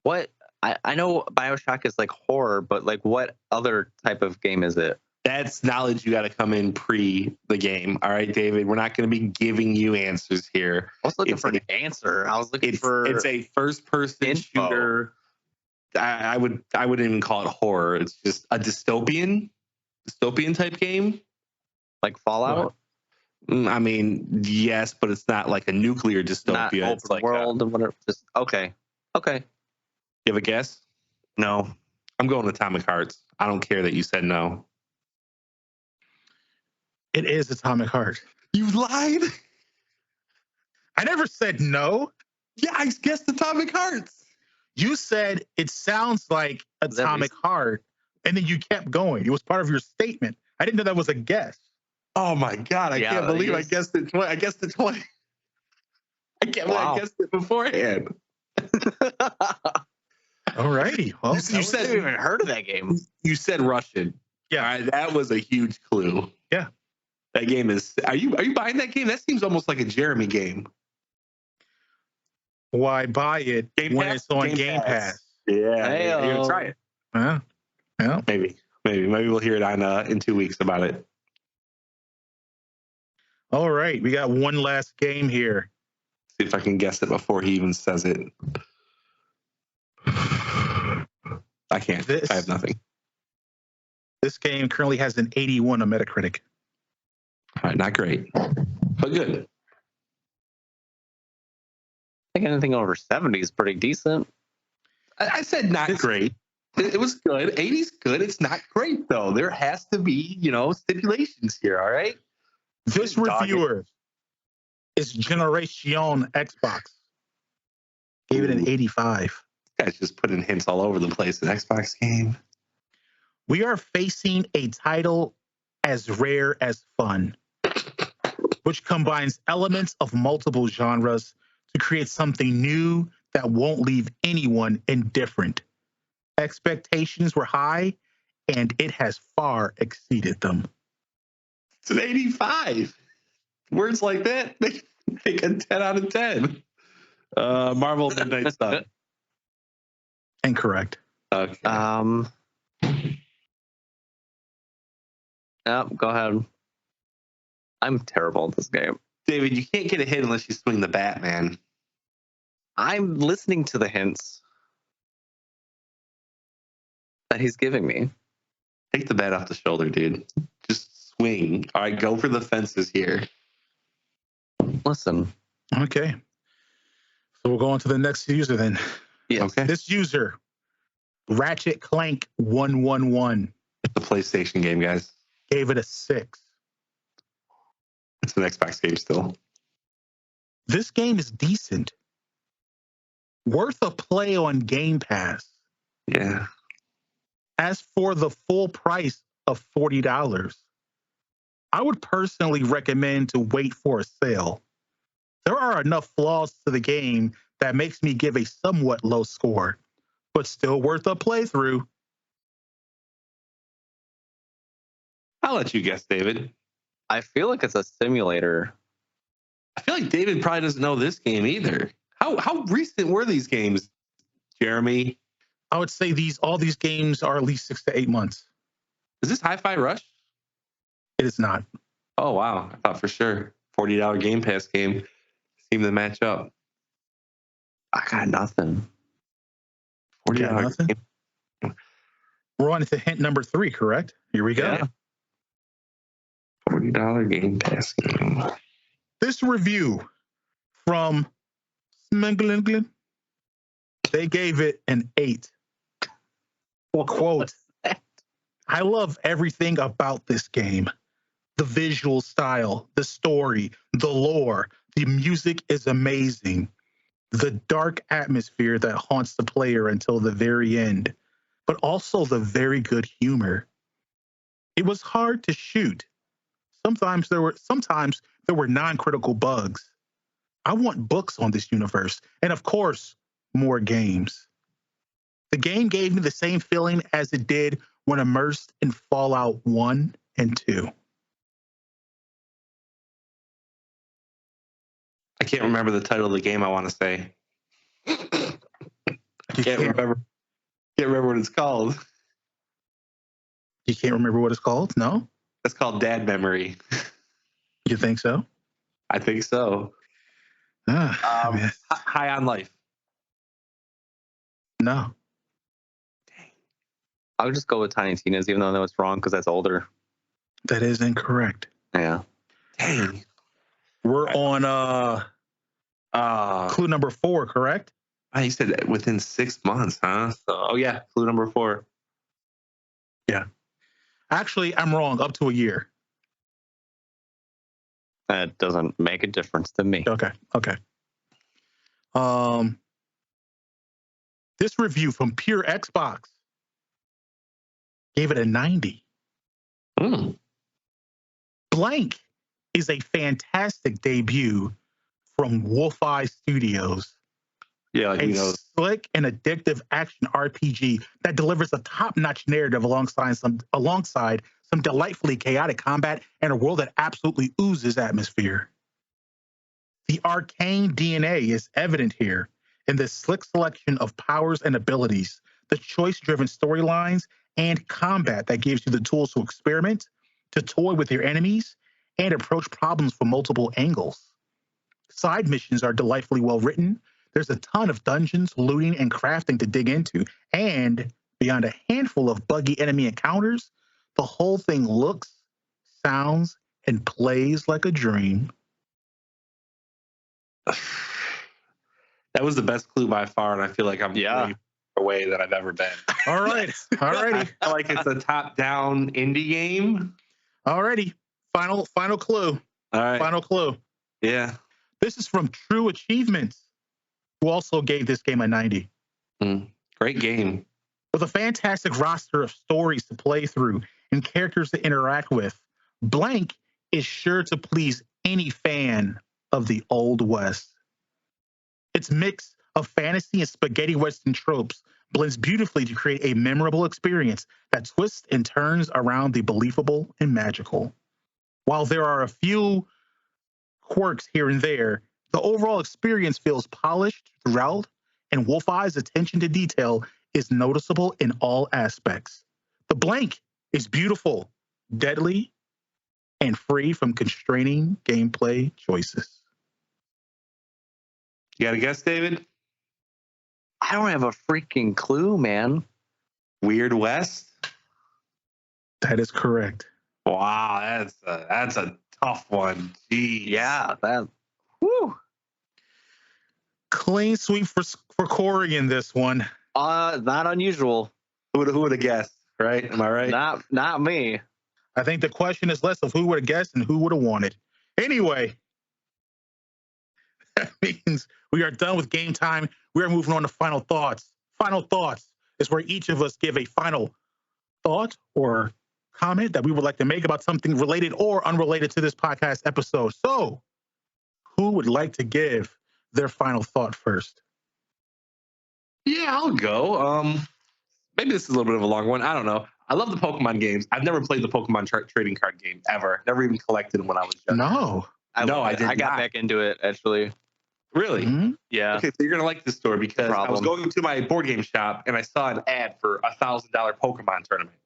What? I know BioShock is like horror, but like what other type of game is it? That's knowledge you got to come in pre the game. All right, David, we're not going to be giving you answers here. I was looking for an answer. I was looking for it's a first person shooter. I wouldn't even call it horror. It's just a dystopian type game, like Fallout. What? I mean, yes, but it's not like a nuclear dystopia. Not open it's like world and whatever. Just okay. You have a guess? No. I'm going Atomic Hearts. I don't care that you said no. It is Atomic Heart. You lied? I never said no. Yeah, I guessed Atomic Hearts. You said it sounds like Atomic Heart, and then you kept going. It was part of your statement. I didn't know that was a guess. Oh my God, I can't believe I guessed it 20. I guessed it 20. I can't believe I guessed it beforehand. All righty. Well, you said you even heard of that game. You said Russian. Yeah, right, that was a huge clue. Yeah, that game is. Are you buying that game? That seems almost like a Jeremy game. Why buy it when it's on Game Pass? Yeah, you're gonna try it. Yeah. Maybe we'll hear it in 2 weeks about it. All right, we got one last game here. See if I can guess it before he even says it. I can't. I have nothing. This game currently has an 81 on Metacritic. All right, not great, but good. I think anything over 70 is pretty decent. I said not great. It was good. 80's good. It's not great though. There has to be, stipulations here. All right. This reviewer is Generation Xbox. Gave it an 85. This guy's just putting hints all over the place. An Xbox game. We are facing a title as rare as fun, which combines elements of multiple genres to create something new that won't leave anyone indifferent. Expectations were high, and it has far exceeded them. It's an 85. Words like that make a 10 out of 10. Marvel Midnight Sun. Incorrect. Okay. Go ahead. I'm terrible at this game. David, you can't get a hit unless you swing the bat, man. I'm listening to the hints that he's giving me. Take the bat off the shoulder, dude. Just swing. All right, go for the fences here. Listen. Okay. So we'll go on to the next user then. Yes. Okay. This user, Ratchet Clank 111. It's a PlayStation game, guys. Gave it a 6. It's an Xbox game still. This game is decent. Worth a play on Game Pass. Yeah. As for the full price of $40, I would personally recommend to wait for a sale. There are enough flaws to the game that makes me give a somewhat low score, but still worth a playthrough. I'll let you guess, David. I feel like it's a simulator. I feel like David probably doesn't know this game either. How recent were these games, Jeremy? I would say all these games are at least 6 to 8 months. Is this Hi-Fi Rush? It is not. Oh, wow. I thought for sure. $40 Game Pass game seemed to match up. I got nothing. $40 nothing? Game. We're on to hint number 3, correct? Here we go. Yeah. $40 Game Pass game. This review from Smengling, they gave it an 8. Quote, I love everything about this game. The visual style, the story, the lore, the music is amazing. The dark atmosphere that haunts the player until the very end, but also the very good humor. It was hard to shoot. Sometimes there were non-critical bugs. I want books on this universe, and of course, more games. The game gave me the same feeling as it did when immersed in Fallout 1 and 2. I can't remember the title of the game I want to say. I can't remember what it's called. You can't remember what it's called? No? It's called Dad Memory. You think so? I think so. High on Life. No. I'll just go with Tiny Tina's, even though I know it's wrong because that's older. That is incorrect. Yeah. Dang. We're on clue number 4, correct? You said within 6 months, huh? So, yeah, clue number 4. Yeah. Actually, I'm wrong. Up to a year. That doesn't make a difference to me. Okay. This review from Pure Xbox gave it a 90. Blank is a fantastic debut from Wolf Eye Studios. Yeah, like a slick and addictive action RPG that delivers a top-notch narrative alongside some delightfully chaotic combat and a world that absolutely oozes atmosphere. The arcane DNA is evident here in the slick selection of powers and abilities, the choice-driven storylines, and combat that gives you the tools to experiment, to toy with your enemies, and approach problems from multiple angles. Side missions are delightfully well written. There's a ton of dungeons, looting, and crafting to dig into, and beyond a handful of buggy enemy encounters, the whole thing looks, sounds, and plays like a dream. That was the best clue by far, and I feel like I'm way far away than I've ever been. All right. I feel like it's a top-down indie game. Alrighty. Final clue. All right. Final clue. Yeah. This is from True Achievements, who also gave this game a 90. Great game. With a fantastic roster of stories to play through and characters to interact with, Blank is sure to please any fan of the Old West. Its mix of fantasy and spaghetti western tropes blends beautifully to create a memorable experience that twists and turns around the believable and magical. While there are a few quirks here and there, the overall experience feels polished throughout, and Wolf Eye's attention to detail is noticeable in all aspects. The Blank is beautiful, deadly, and free from constraining gameplay choices. You got a guess, David? don't have a freaking clue, man. Weird West? That is correct. Wow, that's a tough one. Jeez. Yeah, that. Woo. Clean sweep for Corey in this one. Not unusual. Who would have guessed, right? Am I right? Not me. I think the question is less of who would have guessed and who would have won it. Anyway, that means we are done with game time. We are moving on to final thoughts. Final thoughts is where each of us give a final thought or comment that we would like to make about something related or unrelated to this podcast episode. So, who would like to give their final thought first? Yeah, I'll go. Maybe this is a little bit of a long one. I don't know. I love the Pokemon games. I've never played the Pokemon trading card game ever. Never even collected them when I was young. No. I got back into it, actually. Really? Mm-hmm. Yeah. Okay, so you're going to like this story because I was going to my board game shop and I saw an ad for a $1,000 Pokemon tournament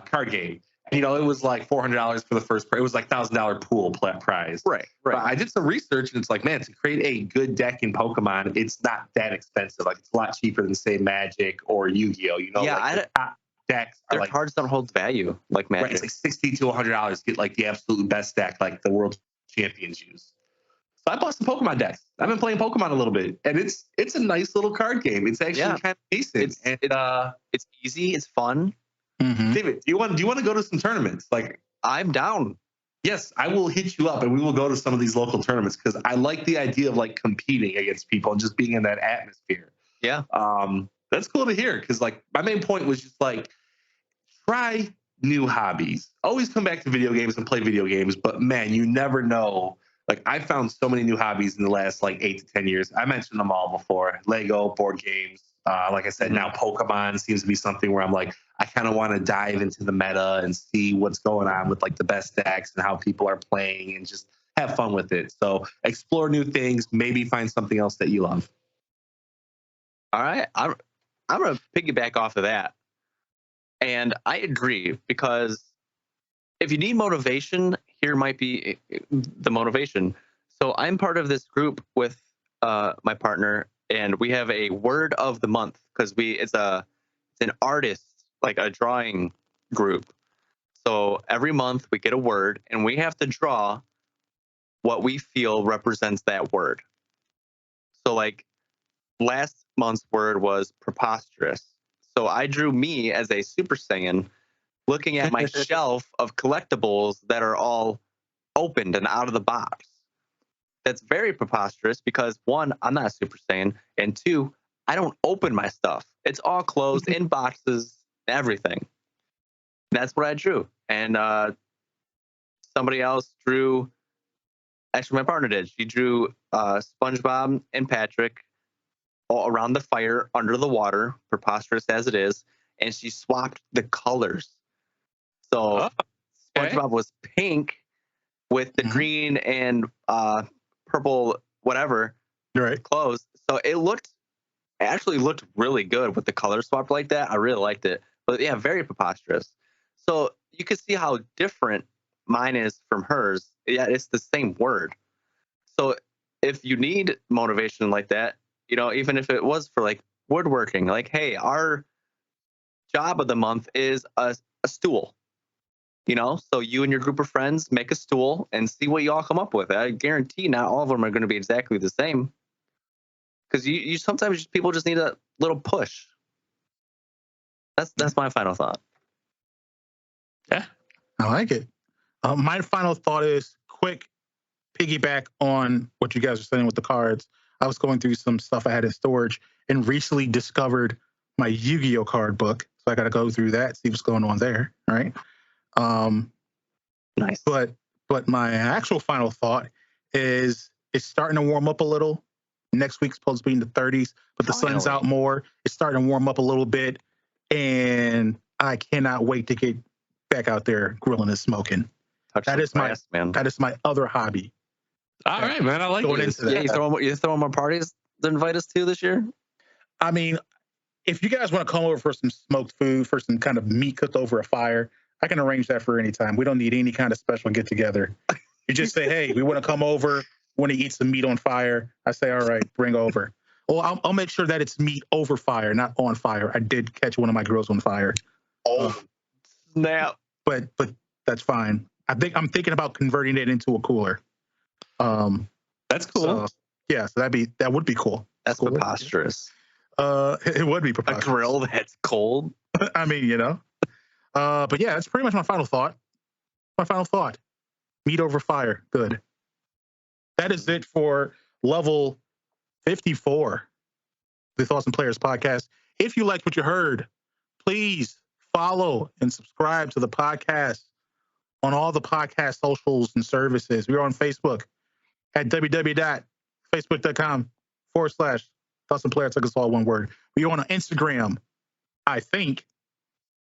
card game. And, it was like $400 for the first prize. It was like $1,000 pool prize. Right. But I did some research and it's like, man, to create a good deck in Pokemon, it's not that expensive. Like, it's a lot cheaper than, say, Magic or Yu-Gi-Oh! Yeah, top decks their like, cards don't hold value like Magic. Right, it's like $60 to $100 to get like the absolute best deck, like the world champions use. So I bought some Pokemon decks. I've been playing Pokemon a little bit, and it's a nice little card game. It's actually kind of decent. It's easy. It's fun. Mm-hmm. David, do you want to go to some tournaments? Like, I'm down. Yes, I will hit you up, and we will go to some of these local tournaments because I like the idea of like competing against people and just being in that atmosphere. Yeah. That's cool to hear because like my main point was just like try new hobbies. Always come back to video games and play video games, but man, you never know. Like I found so many new hobbies in the last like 8 to 10 years. I mentioned them all before. Lego, board games. Like I said, now Pokemon seems to be something where I'm like, I kind of want to dive into the meta and see what's going on with like the best decks and how people are playing and just have fun with it. So explore new things, maybe find something else that you love. All right. I'm going to piggyback off of that. And I agree because if you need motivation, here might be the motivation. So I'm part of this group with my partner, and we have a word of the month because it's an artist, like a drawing group. So every month we get a word, and we have to draw what we feel represents that word. So like last month's word was preposterous. So I drew me as a Super Saiyan looking at my shelf of collectibles that are all opened and out of the box. That's very preposterous because one, I'm not a Super Saiyan, and two, I don't open my stuff. It's all closed in boxes, everything. That's what I drew. And somebody else drew, actually my partner did. She drew SpongeBob and Patrick all around the fire under the water, preposterous as it is, and she swapped the colors. So SpongeBob was pink with the green and purple whatever clothes. So it actually looked really good with the color swap like that. I really liked it. But yeah, very preposterous. So you can see how different mine is from hers. Yeah, it's the same word. So if you need motivation like that, even if it was for like woodworking, like, hey, our job of the month is a stool. So you and your group of friends make a stool and see what you all come up with. I guarantee not all of them are going to be exactly the same. Because you sometimes people just need a little push. That's my final thought. Yeah, I like it. My final thought is quick piggyback on what you guys are saying with the cards. I was going through some stuff I had in storage and recently discovered my Yu-Gi-Oh card book. So I got to go through that, see what's going on there. Right. Nice. But my actual final thought is it's starting to warm up a little. Next week's supposed to be in the 30s, but the sun's out more. It's starting to warm up a little bit, and I cannot wait to get back out there grilling and smoking. That is my other hobby. All right, man. I like it. Yeah, you throwing more parties to invite us to this year? I mean, if you guys want to come over for some smoked food, for some kind of meat cooked over a fire, I can arrange that for any time. We don't need any kind of special get together. You just say, hey, we want to come over, want to eat some meat on fire. I say, all right, bring over. Well, I'll make sure that it's meat over fire, not on fire. I did catch one of my grills on fire. Oh, snap! But that's fine. I'm thinking about converting it into a cooler. That's cool. So, yeah, so that would be cool. That's cool. Preposterous. It would be preposterous. A grill that's cold. I mean, but yeah, that's pretty much my final thought. Meat over fire. Good. That is it for level 54, the Thoughts and Players podcast. If you liked what you heard, please follow and subscribe to the podcast on all the podcast socials and services. We're on Facebook at www.facebook.com/Thoughts and Players. Took us all one word. We're on Instagram, I think,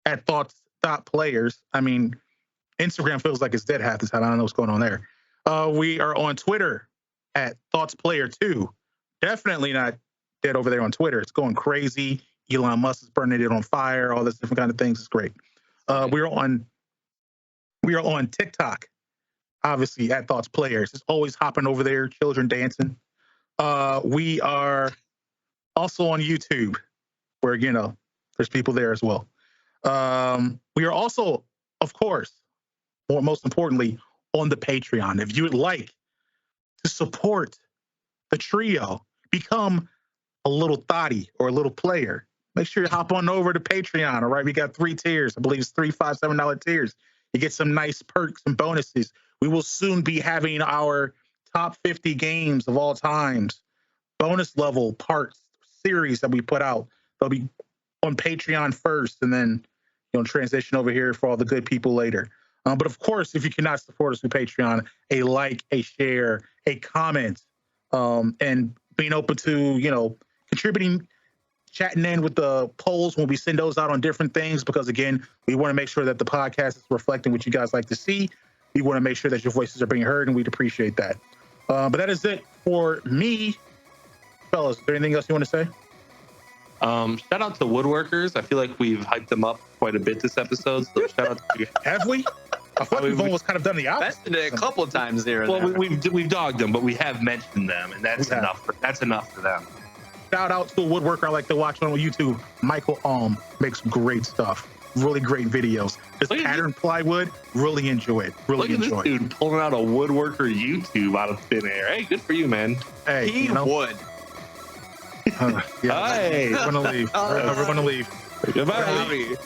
at thoughts.players. I mean, Instagram feels like it's dead half the time. I don't know what's going on there. We are on Twitter at ThoughtsPlayer2. Definitely not dead over there on Twitter. It's going crazy. Elon Musk is burning it on fire. All this different kind of things. It's great. We are on TikTok, obviously at Thoughts Players. It's always hopping over there. Children dancing. We are also on YouTube, where there's people there as well. We are also, of course, most importantly, on the Patreon. If you would like to support the trio, become a little thotty or a little player, make sure you hop on over to Patreon. All right, we got 3 tiers. I believe it's $3, $5, $7 tiers. You get some nice perks and bonuses. We will soon be having our top 50 games of all times, bonus level parts series that we put out. They'll be on Patreon first, and then transition over here for all the good people later. But of course, if you cannot support us through Patreon, a like, a share, a comment, and being open to, contributing, chatting in with the polls when we send those out on different things, because again, we want to make sure that the podcast is reflecting what you guys like to see. We want to make sure that your voices are being heard, and we'd appreciate that. But that is it for me. Fellas, is there anything else you want to say? Shout out to Woodworkers. I feel like we've hyped them up quite a bit this episode. So shout out to you. Have we? I thought we've almost kind of done the opposite. Mentioned it a couple of times there. Well, we've dogged them, but we have mentioned them, and that's enough. That's enough for them. Shout out to a woodworker I like to watch on YouTube. Michael Alm makes great stuff. Really great videos. This pattern plywood, really enjoy it. Really enjoy it. This dude pulling out a woodworker YouTube out of thin air. Hey, good for you, man. Hey, he would. Yeah, Hey, we're gonna leave. We're gonna leave. Goodbye.